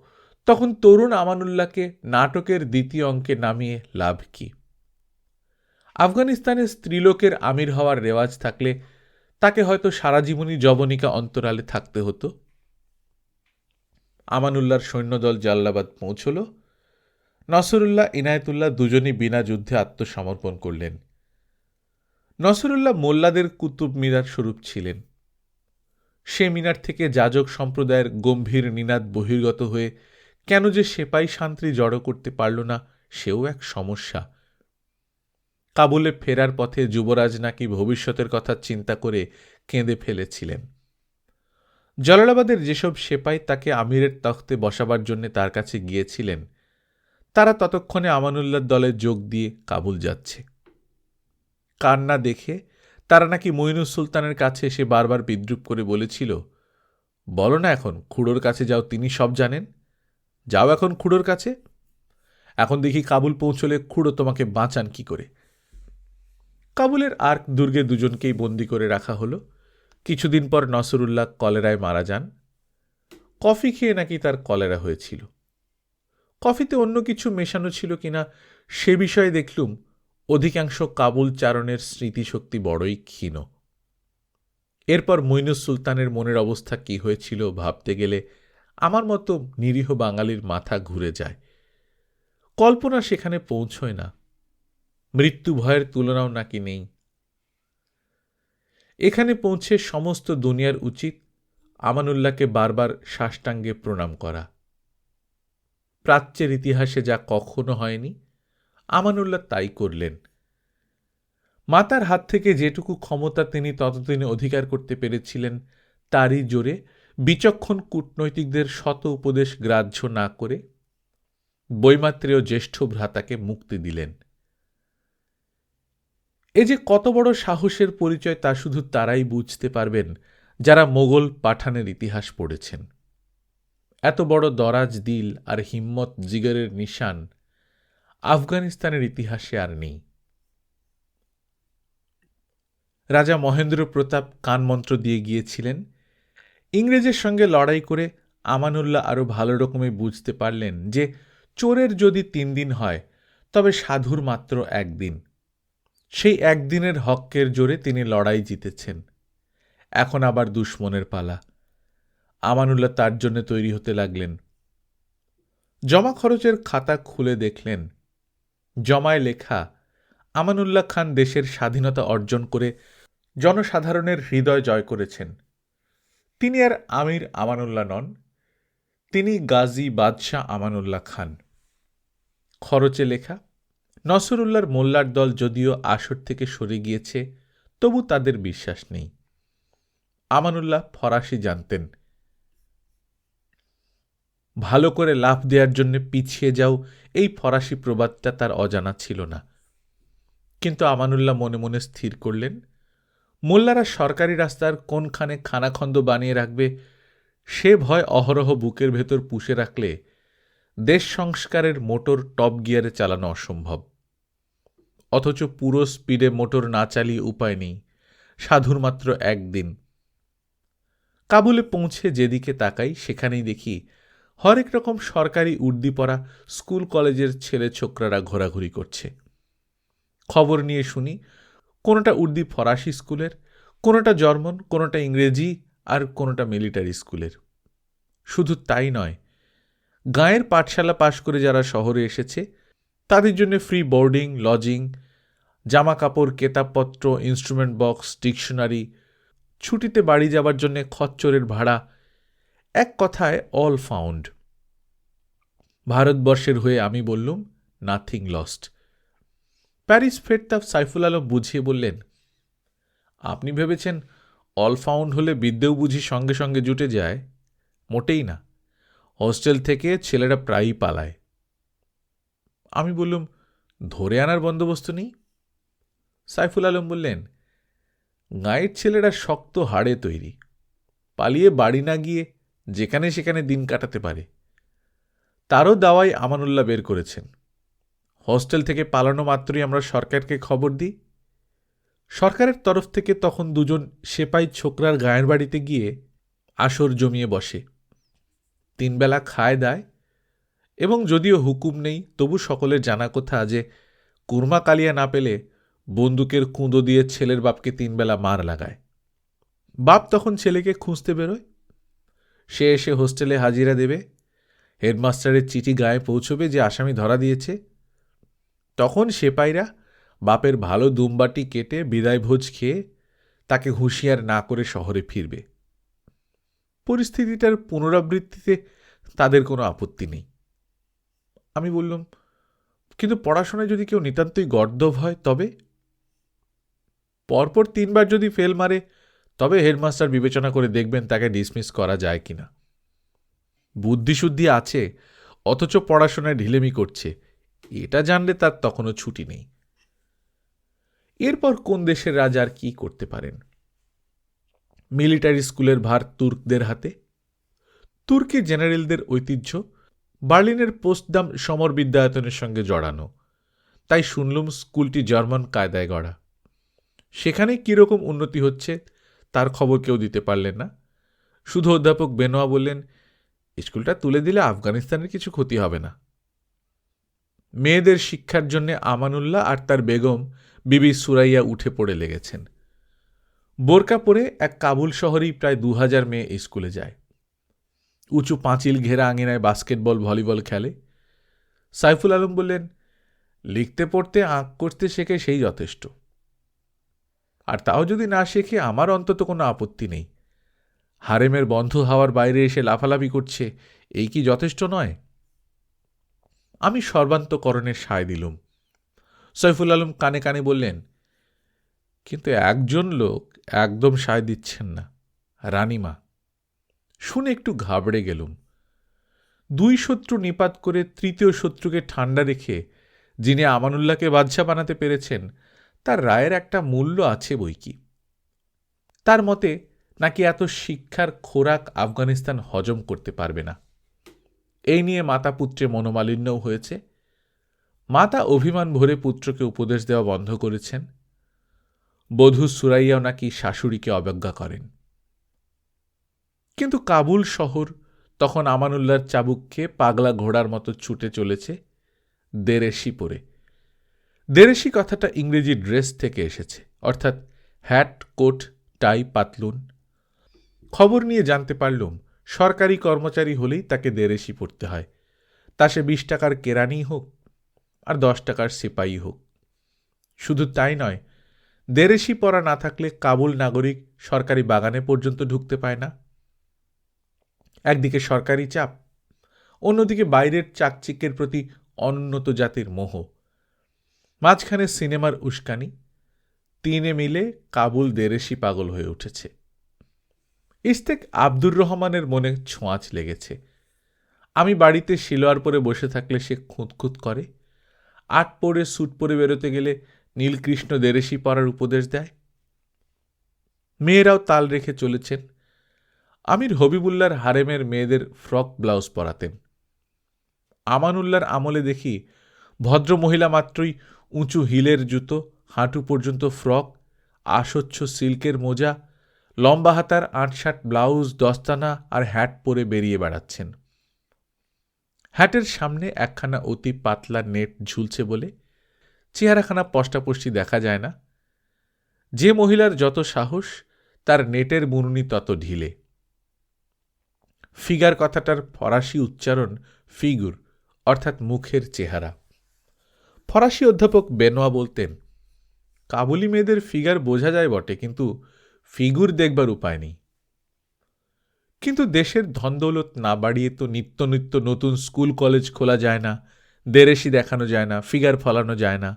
তখন তরুণ আমানুল্লাহকে নাটকের দ্বিতীয় অঙ্কে নামিয়ে লাভ কি? আফগানিস্তানের স্ত্রীলোকের আমির হওয়ার রেওয়াজ থাকলে তাকে হয়তো সারা জীবনই যবনিকা অন্তরালে থাকতে হতো। আমানুল্লাহর সৈন্যদল জাল্লাবাদ পৌঁছল। নসরুল্লাহ, ইনায়েতুল্লাহ দুজনই বিনা যুদ্ধে আত্মসমর্পণ করলেন। নসরুল্লাহ মোল্লাদের কুতুব মিনার স্বরূপ ছিলেন। সে মিনার থেকে যাজক সম্প্রদায়ের গম্ভীর নিনাদ বহির্গত হয়ে কেন যে সেপাই শান্তি জড়ো করতে পারল না, সেও এক সমস্যা। কাবুলে ফেরার পথে যুবরাজ নাকি ভবিষ্যতের কথা চিন্তা করে কেঁদে ফেলেছিলেন। জালালাবাদের যেসব সেপাই তাকে আমিরের তখ্তে বসাবার জন্য তার কাছে গিয়েছিলেন, তারা ততক্ষণে আমানুল্লাহর দলে যোগ দিয়ে কাবুল যাচ্ছে। কান্না দেখে তারা নাকি মঈনুস সুলতানের কাছে এসে বারবার বিদ্রুপ করে বলেছিল, বলো না এখন খুড়োর কাছে যাও, তিনি সব জানেন। যাও এখন খুড়োর কাছে। এখন দেখি কাবুল পৌঁছলে খুড়ো তোমাকে বাঁচান কি করে। কাবুলের আর্ক দুর্গে দুজনকেই বন্দি করে রাখা হলো। কিছুদিন পর নসরুল্লাহ কলেরায় মারা যান। কফি খেয়ে নাকি তার কলেরা হয়েছিল। কফিতে অন্য কিছু মেশানো ছিল কিনা সে বিষয়ে দেখলুম অধিকাংশ কাবুল চারণের স্মৃতিশক্তি বড়ই ক্ষীণ। এরপর মঈনুস সুলতানের মনের অবস্থা কি হয়েছিল ভাবতে গেলে আমার মতো নিরীহ বাঙালির মাথা ঘুরে যায়। কল্পনা সেখানে পৌঁছয় না। মৃত্যু ভয়ের তুলনাও নাকি নেই। এখানে পৌঁছে সমস্ত দুনিয়ার উচিত আমানুল্লাহকে বারবার সাষ্টাঙ্গে প্রণাম করা। প্রাচ্যের ইতিহাসে যা কখনো হয়নি, আমানুল্লাহ তাই করলেন। মাতার হাত থেকে যেটুকু ক্ষমতা তিনি ততদিনে অধিকার করতে পেরেছিলেন, তারই জোরে বিচক্ষণ কূটনৈতিকদের শত উপদেশ গ্রাহ্য না করে বৈমাত্রেয় জ্যেষ্ঠ ভ্রাতাকে মুক্তি দিলেন। এ যে কত বড় সাহসের পরিচয় তা শুধু তারাই বুঝতে পারবেন যারা মোগল পাঠানের ইতিহাস পড়েছেন। এত বড় দরাজ দিল আর হিম্মত জিগরের নিশান আফগানিস্তানের ইতিহাসে আর নেই। রাজা মহেন্দ্র প্রতাপ কানমন্ত্র দিয়ে গিয়েছিলেন। ইংরেজের সঙ্গে লড়াই করে আমানুল্লাহ আরও ভালো রকমে বুঝতে পারলেন যে চোরের যদি 3 দিন হয়, তবে সাধুর মাত্র 1 দিন। সেই একদিনের হক্কের জোরে তিনি লড়াই জিতেছেন। এখন আবার দুশ্মনের পালা। আমানুল্লাহ তার জন্য তৈরি হতে লাগলেন। জমা খরচের খাতা খুলে দেখলেন, জমায় লেখা আমানুল্লাহ খান দেশের স্বাধীনতা অর্জন করে জনসাধারণের হৃদয় জয় করেছেন। তিনি আর আমির আমানুল্লাহ নন, তিনি গাজী বাদশাহ আমানুল্লাহ খান। খরচে লেখা, নসরুল্লাহর মোল্লার দল যদিও আসর থেকে সরে গিয়েছে, তবু তাদের বিশ্বাস নেই। আমানুল্লাহ ফরাসি জানতেন। ভালো করে লাফ দেওয়ার জন্য পিছিয়ে যাও, এই ফরাসি প্রবাদটা তার অজানা ছিল না। কিন্তু আমানুল্লাহ মনে মনে স্থির করলেন, মোল্লারা সরকারি রাস্তার কোনখানে খানাখন্দ বানিয়ে রাখবে সে ভয় অহরহ বুকের ভেতর পুষে রাখলে দেশ সংস্কারের মোটর টপ গিয়ারে চালানো অসম্ভব। অথচ পুরো স্পিডে মোটর না চালিয়ে উপায় নেই, সাধুর মাত্র একদিন। কাবুলে পৌঁছে যেদিকে তাকাই সেখানেই দেখি হরেক রকম সরকারি উর্দি পরা স্কুল কলেজের ছেলে ছোকরারা ঘোরাঘুরি করছে। খবর নিয়ে শুনি কোনোটা উর্দি ফরাসি স্কুলের, কোনোটা জার্মান, কোনোটা ইংরেজি, আর কোনোটা মিলিটারি স্কুলের। শুধু তাই নয়, গাঁয়ের পাঠশালা পাশ করে যারা শহরে এসেছে তাদের জন্য ফ্রি বোর্ডিং, লজিং, জামা কাপড়, কেতাবপত্র, ইনস্ট্রুমেন্ট বক্স, ডিকশনারি, ছুটিতে বাড়ি যাবার জন্য খচ্চরের ভাড়া, এক কথায় অল ফাউন্ড। ভারতবর্ষের হয়ে আমি বললুম, নাথিং লস্ট। প্যারিস ফেরতাম সাইফুল আলম বুঝিয়ে বললেন, আপনি ভেবেছেন অল ফাউন্ড হলে বিদ্যেও বুঝি সঙ্গে সঙ্গে জুটে যায়? মোটেই না। হোস্টেল থেকে ছেলেরা প্রায়ই পালায়। আমি বললুম, ধরে আনার বন্দোবস্ত নেই? সাইফুল আলম বললেন, গাঁয়ের ছেলেরা শক্ত হাড়ে তৈরি, পালিয়ে বাড়ি না গিয়ে যেখানে সেখানে দিন কাটাতে পারে। তারও দাওয়াই আমানুল্লাহ বের করেছেন। হোস্টেল থেকে পালানো মাত্রই আমরা সরকারকে খবর দিই। সরকারের তরফ থেকে তখন দুজন সেপাই ছোকরার গায়ের বাড়িতে গিয়ে আসর জমিয়ে বসে। 3 বেলা খায় দায়, এবং যদিও হুকুম নেই তবু সকলের জানা কথা যে কুরমা কালিয়া না পেলে বন্দুকের কুঁদো দিয়ে ছেলের বাপকে 3 বেলা মার লাগায়। বাপ তখন ছেলেকে খুঁজতে বেরোয়। সে এসে হোস্টেলে হাজিরা দেবে, হেডমাস্টারের চিঠি গায়ে পৌঁছবে যে আসামি ধরা দিয়েছে। তখন সেপাইরা বাপের ভালো দুমবাটি কেটে বিদায় ভোজ খেয়ে তাকে হুঁশিয়ার না করে শহরে ফিরবে। পরিস্থিতিটার পুনরাবৃত্তিতে তাদের কোনো আপত্তি নেই। আমি বললাম, কিন্তু পড়াশোনায় যদি কেউ নিতান্তই গর্দভ হয় তবে? পরপর 3 বার যদি ফেল মারে তবে হেডমাস্টার বিবেচনা করে দেখবেন তাকে ডিসমিস করা যায় কিনা। বুদ্ধিশুদ্ধি আছে অথচ পড়াশোনায় ঢিলেমি করছে, এটা জানলে তার তখনও ছুটি নেই। এরপর কোন দেশের রাজা আর কি করতে পারেন? মিলিটারি স্কুলের ভার তুর্কদের হাতে। তুর্কি জেনারেলদের ঐতিহ্য বার্লিনের পোস্টদাম সমর বিদ্যায়তনের সঙ্গে জড়ানো, তাই শুনলুম স্কুলটি জার্মান কায়দায় গড়া। সেখানে কীরকম উন্নতি হচ্ছে তার খবর কেউ দিতে পারলেন না। শুধু অধ্যাপক বেনোয়া বললেন, স্কুলটা তুলে দিলে আফগানিস্তানের কিছু ক্ষতি হবে না। মেয়েদের শিক্ষার জন্য আমানুল্লাহ আর তার বেগম বিবি সুরাইয়া উঠে পড়ে লেগেছেন। বোরকা পরে এক কাবুল শহরেই প্রায় 2000 মেয়ে স্কুলে যায়। উঁচু পাঁচিল ঘেরা আঙিনায় বাস্কেটবল, ভলিবল খেলে। সাইফুল আলম বললেন, লিখতে পড়তে আঁক করতে শেখে সেই যথেষ্ট। আর তাও যদি না শেখে আমার অন্তত কোনো আপত্তি নেই। হারেমের বন্ধ হওয়ার বাইরে এসে লাফালাফি করছে, এই কি যথেষ্ট নয়? আমি সর্বান্তকরণের সায় দিলুম। সাইফুল আলম কানে কানে বললেন, কিন্তু একজন লোক একদম সায় দিচ্ছেন না, রানীমা। শুনে একটু ঘাবড়ে গেলুম। 2 শত্রু নিপাত করে তৃতীয় শত্রুকে ঠান্ডা রেখে যিনি আমানুল্লাহকে বাদশা বানাতে পেরেছেন তার রায়ের একটা মূল্য আছে বইকি। তার মতে নাকি এত শিক্ষার খোরাক আফগানিস্তান হজম করতে পারবে না। এই নিয়ে মাতা পুত্রে মনোমালিন্যও হয়েছে। মাতা অভিমান ভরে পুত্রকে উপদেশ দেওয়া বন্ধ করেছেন। বধূ সুরাইয়াও নাকি শাশুড়িকে অবজ্ঞা করেন। কিন্তু কাবুল শহর তখন আমানুল্লাহর চাবুক খেয়ে পাগলা ঘোড়ার মতো ছুটে চলেছে দেরেশি পরে। দেরেশি কথাটা ইংরেজি ড্রেস থেকে এসেছে, অর্থাৎ হ্যাট, কোট, টাই, পাতলুন। খবর নিয়ে জানতে পারলুম সরকারি কর্মচারী হলেই তাকে দেরেশি পড়তে হয়, তা সে 20 টাকার কেরানি হোক আর 10 টাকার সিপাহী হোক। শুধু তাই নয়, দেরেশি পরা না থাকলে কাবুল নাগরিক সরকারি বাগানে পর্যন্ত ঢুকতে পায় না। একদিকে সরকারি চাপ, অন্যদিকে বাইরের চাকচিক্যের প্রতি অনুন্নত জাতির মোহ, মাঝখানে সিনেমার উস্কানি। 3 মিলে কাবুল দেরেশি পাগল হয়ে উঠেছে। ইস্তেক আব্দুর রহমানের মনে ছোঁয়াচ লেগেছে। আমি বাড়িতে শিলোয়ার পরে বসে থাকলে সে খুঁতখুত করে, আট পরে স্যুট পরে বেরোতে গেলে নীলকৃষ্ণ দেরেশি পরার উপদেশ দেয়। মেয়েরাও তাল রেখে চলেছেন। আমির হবিবুল্লাহর হারেমের মেয়েদের ফ্রক ব্লাউজ পরাতেন। আমানুল্লাহর আমলে দেখি ভদ্র মহিলা মাত্রই উঁচু হিলের জুতো, হাঁটু পর্যন্ত ফ্রক, আসচ্ছ সিল্কের মোজা, লম্বা হাতার ৮-৬০ ব্লাউজ, দস্তানা আর হ্যাট পরে বেরিয়ে বেড়াচ্ছেন। হ্যাটের সামনে একখানা অতি পাতলা নেট ঝুলছে বলে চেহারাখানা স্পষ্টাস্পষ্টি দেখা যায় না। যে মহিলার যত সাহস, তার নেটের বুননি তত ঢিলে। ফিগার কথাটার ফরাসি উচ্চারণ ফিগুর, অর্থাৎ মুখের চেহারা। ফরাসি অধ্যাপক বেনোয়া বলতেন, কাবুলি মেয়েদের ফিগার বোঝা যায় বটে, কিন্তু ফিগুর দেখবার উপায় নেই। কিন্তু দেশের ধনদৌলত না বাড়িয়ে তো নিত্য নিত্য নতুন স্কুল কলেজ খোলা যায় না, দেরেশি দেখানো যায় না, ফিগার ফলানো যায় না।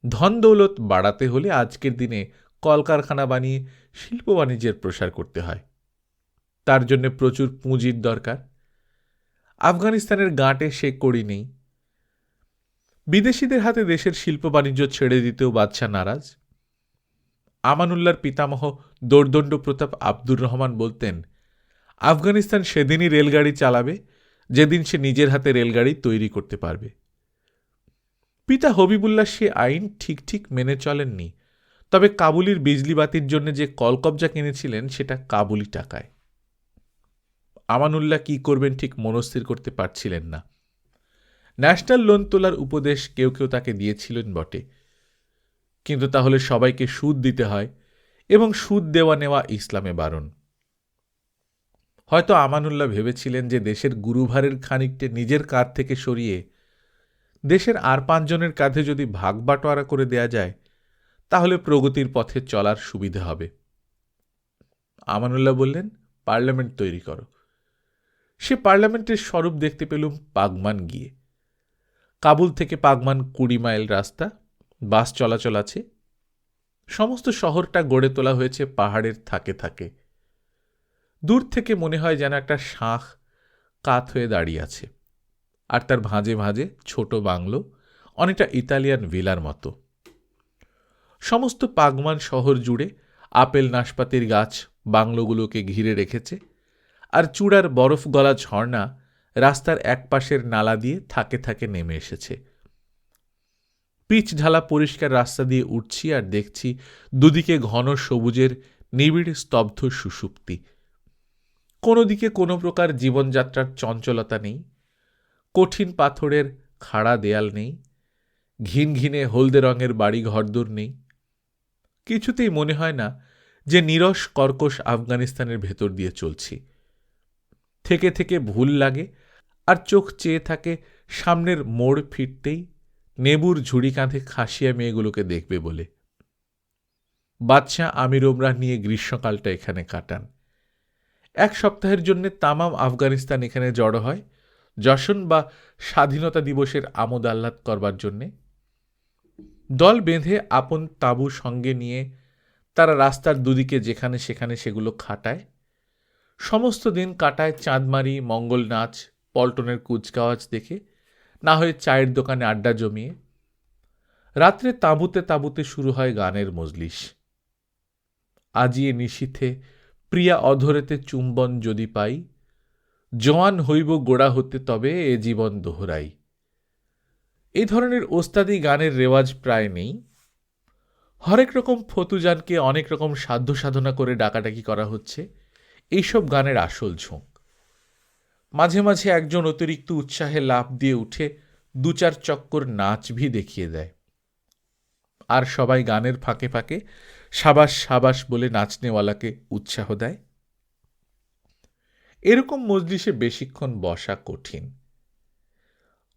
ধন দৌলত বাড়াতে হলে আজকের দিনে কলকারখানা বানিয়ে শিল্প বাণিজ্যের প্রসার করতে হয়। তার জন্য প্রচুর পুঁজির দরকার। আফগানিস্তানের গাঁটে সে কড়ি নেই। বিদেশিদের হাতে দেশের শিল্প বাণিজ্য ছেড়ে দিতেও বাদশা নারাজ। আমানুল্লাহর পিতামহ দোর্দণ্ড প্রতাপ আব্দুর রহমান বলতেন, আফগানিস্তান সেদিনই রেলগাড়ি চালাবে যেদিন সে নিজের হাতে রেলগাড়ি তৈরি করতে পারবে। পিতা হবিবুল্লাহ সে আইন ঠিক ঠিক মেনে চলেননি, তবে কাবুলির বিজলি বাতির জন্য যে কলকবজা কিনেছিলেন সেটা কাবুলি টাকায়। আমানুল্লাহ কি করবেন ঠিক মনস্থির করতে পারছিলেন না। ন্যাশনাল লোন তোলার উপদেশ কেউ কেউ তাকে দিয়েছিলেন বটে, কিন্তু তাহলে সবাইকে সুদ দিতে হয় এবং সুদ দেওয়া নেওয়া ইসলামে বারণ। হয়তো আমানুল্লাহ ভেবেছিলেন যে দেশের গুরুভারের খানিকটা নিজের কাঁধ থেকে সরিয়ে দেশের আর ৫ জনের কাঁধে যদি ভাগ বাটোয়ারা করে দেয়া যায়, তাহলে প্রগতির পথে চলার সুবিধা হবে। আমানুল্লাহ বললেন, পার্লামেন্ট তৈরি করো। সে পার্লামেন্টের স্বরূপ দেখতে পেলুম পাগমান গিয়ে। কাবুল থেকে পাগমান ২০ মাইল রাস্তা, বাস চলাচল আছে। সমস্ত শহরটা গড়ে তোলা হয়েছে পাহাড়ের থাকে থাকে। দূর থেকে মনে হয় যেন একটা শাঁখ কাত হয়ে দাঁড়িয়ে আছে, আর তার ভাঁজে ভাঁজে ছোট বাংলো, অনেকটা ইতালিয়ান ভিলার মতো। সমস্ত পাগমান শহর জুড়ে আপেল নাশপাতির গাছ বাংলোগুলোকে ঘিরে রেখেছে, আর চূড়ার বরফ গলা ঝর্ণা রাস্তার এক পাশের নালা দিয়ে থাকে থাকে নেমে এসেছে। পিচ ঢালা পরিষ্কার রাস্তা দিয়ে উঠছি আর দেখছি দুদিকে ঘন সবুজের নিবিড় স্তব্ধ সুষুপ্তি। কোনো দিকে কোনো প্রকার জীবনযাত্রার চঞ্চলতা নেই, কঠিন পাথরের খাড়া দেয়াল নেই, ঘিন ঘিনে হলদে রঙের বাড়ি ঘরদোর নেই। কিছুতেই মনে হয় না যে নিরস কর্কশ আফগানিস্তানের ভেতর দিয়ে চলছি। থেকে থেকে ভুল লাগে আর চোখ চেয়ে থাকে সামনের মোড় ফিরতেই নেবুর ঝুড়ি কাঁধে খাসিয়া মেয়েগুলোকে দেখবে বলে। বাদশাহ আমির ওমরাহ নিয়ে গ্রীষ্মকালটা এখানে কাটান। ১ সপ্তাহের জন্য তামাম আফগানিস্তান এখানে জড়ো হয় যশন বা স্বাধীনতা দিবসের আমোদ আহ্লাদ করবার জন্যে। দল বেঁধে আপন তাঁবু সঙ্গে নিয়ে তারা রাস্তার দুদিকে যেখানে সেখানে সেগুলো খাটায়। সমস্ত দিন কাটায় চাঁদমারি, মঙ্গল নাচ, পল্টনের কুচকাওয়াজ দেখে, না হয় চায়ের দোকানে আড্ডা জমিয়ে। রাত্রে তাঁবুতে তাঁবুতে শুরু হয় গানের মজলিস। আজিয়ে নিশীথে প্রিয়া অধরেতে চুম্বন যদি পাই, জোয়ান হইব গোড়া হতে তবে এ জীবন দোহরাই। এই ধরনের ওস্তাদি গানের রেওয়াজ প্রায় নেই। হরেক রকম ফতুজানকে অনেক রকম সাধ্য সাধনা করে ডাকাডাকি করা হচ্ছে, এইসব গানের আসল ঝোঁক। মাঝে মাঝে একজন অতিরিক্ত উৎসাহে লাফ দিয়ে উঠে ২-৪ চক্কর নাচ ভি দেখিয়ে দেয়, আর সবাই গানের ফাঁকে ফাঁকে সাবাস সাবাস বলে নাচনেওয়ালাকে উৎসাহ দেয়। এরকম মজলিসে বেশিক্ষণ বসা কঠিন।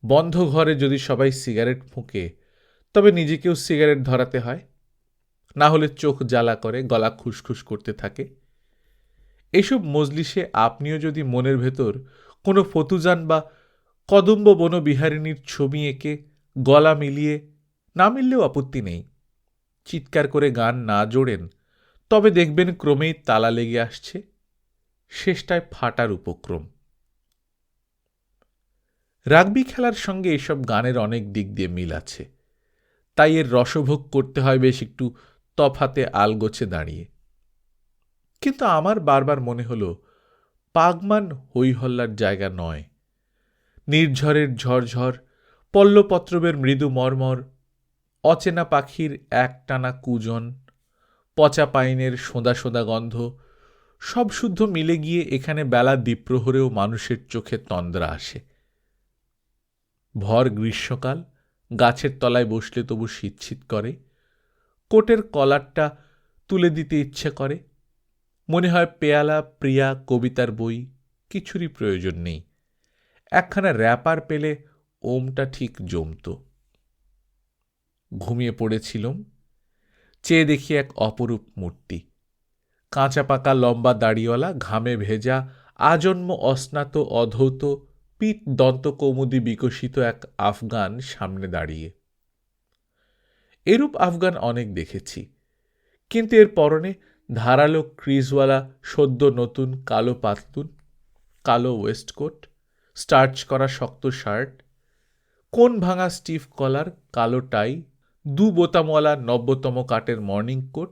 বন্ধ ঘরে যদি সবাই সিগারেট ফুঁকে, তবে নিজেকেও সিগারেট ধরাতে হয়, না হলে চোখ জ্বালা করে, গলা খুসখুস করতে থাকে। এইসব মজলিসে আপনিও যদি মনের ভেতর কোনো ফতুজান বা কদম্ব বনবিহারিণীর ছবি এঁকে গলা মিলিয়ে, না মিললেও আপত্তি নেই, চিৎকার করে গান না জোড়েন, তবে দেখবেন ক্রমেই তালা লেগে আসছে, শেষটায় ফাটার উপক্রম। রাগবি খেলার সঙ্গে এসব গানের অনেক দিক দিয়ে মিল আছে, তাই এর রসভোগ করতে হয় বেশ একটু তফাতে আলগোছে দাঁড়িয়ে। কিন্তু আমার বারবার মনে হল পাগমান হইহল্লার জায়গা নয়। নির্ঝরের ঝরঝর, পল্লপত্রবের মৃদু মর্মর, অচেনা পাখির একটানা কুজন, পচা পাইনের সোঁদা সোঁদা গন্ধ, সব শুদ্ধ মিলে গিয়ে এখানে বেলা দ্বিপ্রহরেও মানুষের চোখে তন্দ্রা আসে। ভর গ্রীষ্মকাল, গাছের তলায় বসলে তবু শীত করে, কোটের কলারটা তুলে দিতে ইচ্ছে করে, মনে হয় পেয়ালা, প্রিয়া, কবিতার বই কিছুরই প্রয়োজন নেই, একখানা র্যাপার পেলে ওমটা ঠিক জমত। ঘুমিয়ে পড়েছিলুম, চেয়ে দেখি এক অপরূপ মূর্তি, কাঁচা পাকা লম্বা দাড়িওয়ালা, ঘামে ভেজা, আজন্ম অস্নাত অধৌত, পিঠ দন্তকৌমুদী বিকশিত এক আফগান সামনে দাঁড়িয়ে। এরূপ আফগান অনেক দেখেছি, কিন্তু এর পরনে ধারালো ক্রিজওয়ালা সদ্য নতুন কালো পাতলুন, কালো ওয়েস্টকোট, স্টার্চ করা শক্ত শার্ট, কোন ভাঙা স্টিফ কলার, কালো টাই, 2 বোতামওয়ালা 90তম কাটের মর্নিং কোট,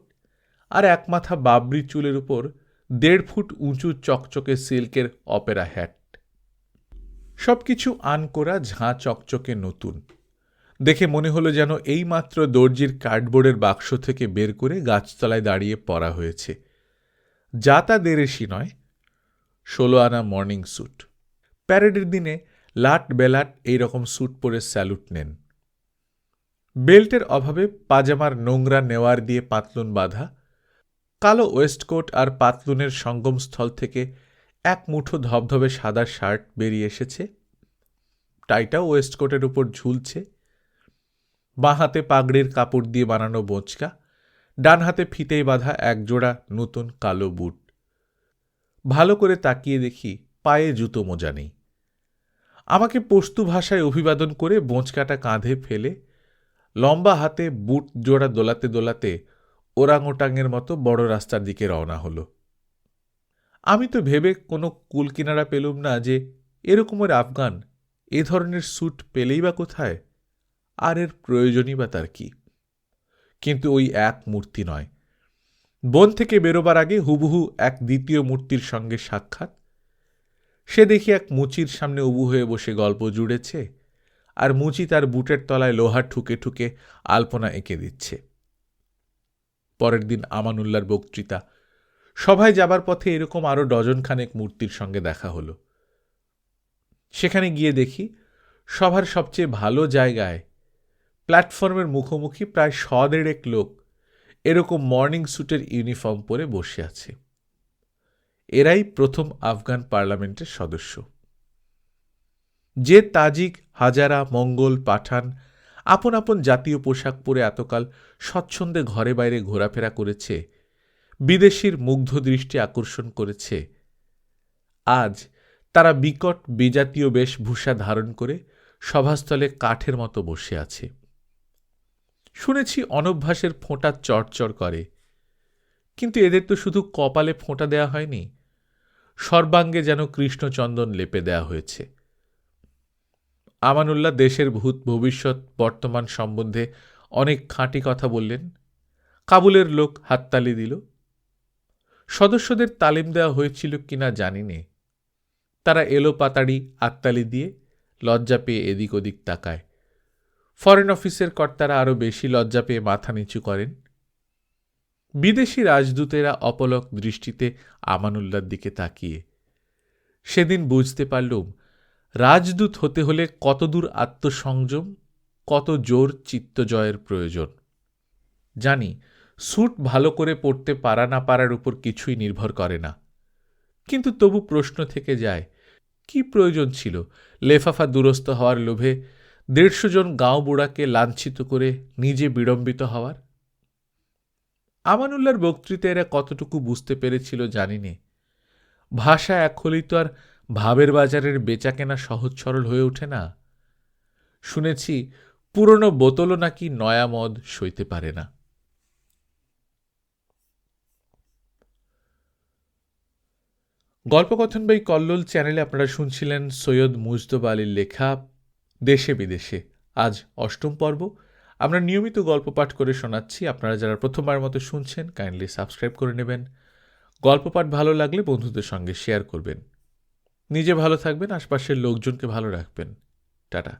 আর এক মাথা বাবরি চুলের উপর 1.5 ফুট উঁচু চকচকে সিল্কের অপেরা হ্যাট। সবকিছু আনকোরা, ঝাঁ চকচকে নতুন। দেখে মনে হলো যেন এইমাত্র দর্জির কার্ডবোর্ডের বাক্স থেকে বের করে গাছতলায় দাঁড়িয়ে পরা হয়েছে। যা তা দেরেশি নয়, 16 আনা মর্নিং স্যুট। প্যারেডের দিনে লাট বেলাট এইরকম স্যুট পরে স্যালুট নেন। বেল্টের অভাবে পাজামার নোংরা নেওয়ার দিয়ে পাতলুন বাঁধা, কালো ওয়েস্টকোট আর পাতলুনের সঙ্গমস্থল থেকে এক মুঠো ধবধবে সাদা শার্ট বেরিয়ে এসেছে, টাইটাও ওয়েস্টকোটের উপর ঝুলছে, বাঁ হাতে পাগড়ির কাপড় দিয়ে বানানো বোঁচকা, ডান হাতে ফিতেই বাঁধা একজোড়া নতুন কালো বুট। ভালো করে তাকিয়ে দেখি পায়ে জুতো মোজা নেই। আমাকে পশতু ভাষায় অভিবাদন করে বোঁচকাটা কাঁধে ফেলে লম্বা হাতে বুট জোড়া দোলাতে দোলাতে ওরাংওটাংয়ের মতো বড় রাস্তার দিকে রওনা হলো। আমি তো ভেবে কোনো কুল কিনারা পেলুম না যে এরকমের আফগান এ ধরনের স্যুট পেলেই বা কোথায়, আর এর প্রয়োজনই বা তার কি। কিন্তু ওই এক মূর্তি নয়, বন থেকে বেরোবার আগে হুবহু এক দ্বিতীয় মূর্তির সঙ্গে সাক্ষাৎ। সে দেখি এক মুচির সামনে উবু হয়ে বসে গল্প জুড়েছে, আর মুচি তার বুটের তলায় লোহা ঠুকে ঠুকে আলপনা এঁকে দিচ্ছে। পরের দিন আমানুল্লাহর বক্তৃতা। সভায় যাবার পথে এরকম আরো ডজনখানেক মূর্তির সঙ্গে দেখা হলো। সেখানে গিয়ে দেখি সভার সবচেয়ে ভালো জায়গায় প্ল্যাটফর্মের মুখোমুখি প্রায় 100 লোক এরকম মর্নিং স্যুটের ইউনিফর্ম পরে বসে আছে। এরাই প্রথম আফগান পার্লামেন্টের সদস্য। যে তাজিক, হাজারা, মঙ্গল, পাঠান আপন আপন জাতীয় পোশাক পরে এতকাল স্বচ্ছন্দে ঘরে বাইরে ঘোরাফেরা করেছে, বিদেশির মুগ্ধ দৃষ্টি আকর্ষণ করেছে, আজ তারা বিকট বিজাতীয় বেশভূষা ধারণ করে সভাস্থলে কাঠের মতো বসে আছে। শুনেছি অনভ্যাসের ফোঁটা চড়চড় করে, কিন্তু এদের তো শুধু কপালে ফোঁটা দেয়া হয়নি, সর্বাঙ্গে যেন কৃষ্ণচন্দন লেপে দেয়া হয়েছে। আমানুল্লাহ দেশের ভূত ভবিষ্যৎ বর্তমান সম্বন্ধে অনেক খাঁটি কথা বললেন। কাবুলের লোক হাততালি দিল। সদস্যদের তালিম দেওয়া হয়েছিল কিনা জানি নে, তারা এলো পাতাড়ি আত্তালি দিয়ে লজ্জা পেয়ে এদিক ওদিক তাকায়। ফরেন অফিসের কর্তারা আরো বেশি লজ্জা পেয়ে মাথা নিচু করেন। বিদেশি রাজদূতেরা অপলক দৃষ্টিতে আমানুল্লাহর দিকে তাকিয়ে। সেদিন বুঝতে পারলুম রাজদূত হতে হলে কতদূর আত্মসংযম, কত জোর চিত্তজয়ের প্রয়োজন। জানি স্যুট ভালো করে পরতে পারা না পারার উপর কিছুই নির্ভর করে না, কিন্তু তবু প্রশ্ন থেকে যায়, কি প্রয়োজন ছিল লেফাফা দুরস্ত হওয়ার লোভে 150 জন গাঁও বুড়াকে লাঞ্ছিত করে নিজে বিড়ম্বিত হওয়ার? আমানুল্লাহর বক্তৃতা এরা কতটুকু বুঝতে পেরেছিল জানি নে। ভাষা এক হলেই তো আর ভাবের বাজারের বেচাকেনা সহজ সরল হয়ে ওঠে না। শুনেছি পুরনো বোতলও নাকি নয়া মদ সইতে পারে না। গল্পকথন বাই কল্লোল চ্যানেলে আপনারা শুনছিলেন সৈয়দ মুজতবা আলীর লেখা দেশে বিদেশে। আজ 8ম পর্ব। আমরা নিয়মিত গল্প পাঠ করে শোনাচ্ছি। আপনারা যারা প্রথমবার মতো শুনছেন কাইন্ডলি সাবস্ক্রাইব করে নেবেন। গল্প পাঠ ভালো লাগলে বন্ধুদের সঙ্গে শেয়ার করবেন। নিজে ভালো থাকবেন, আশপাশের লোকজনকে ভালো রাখবেন। টাটা।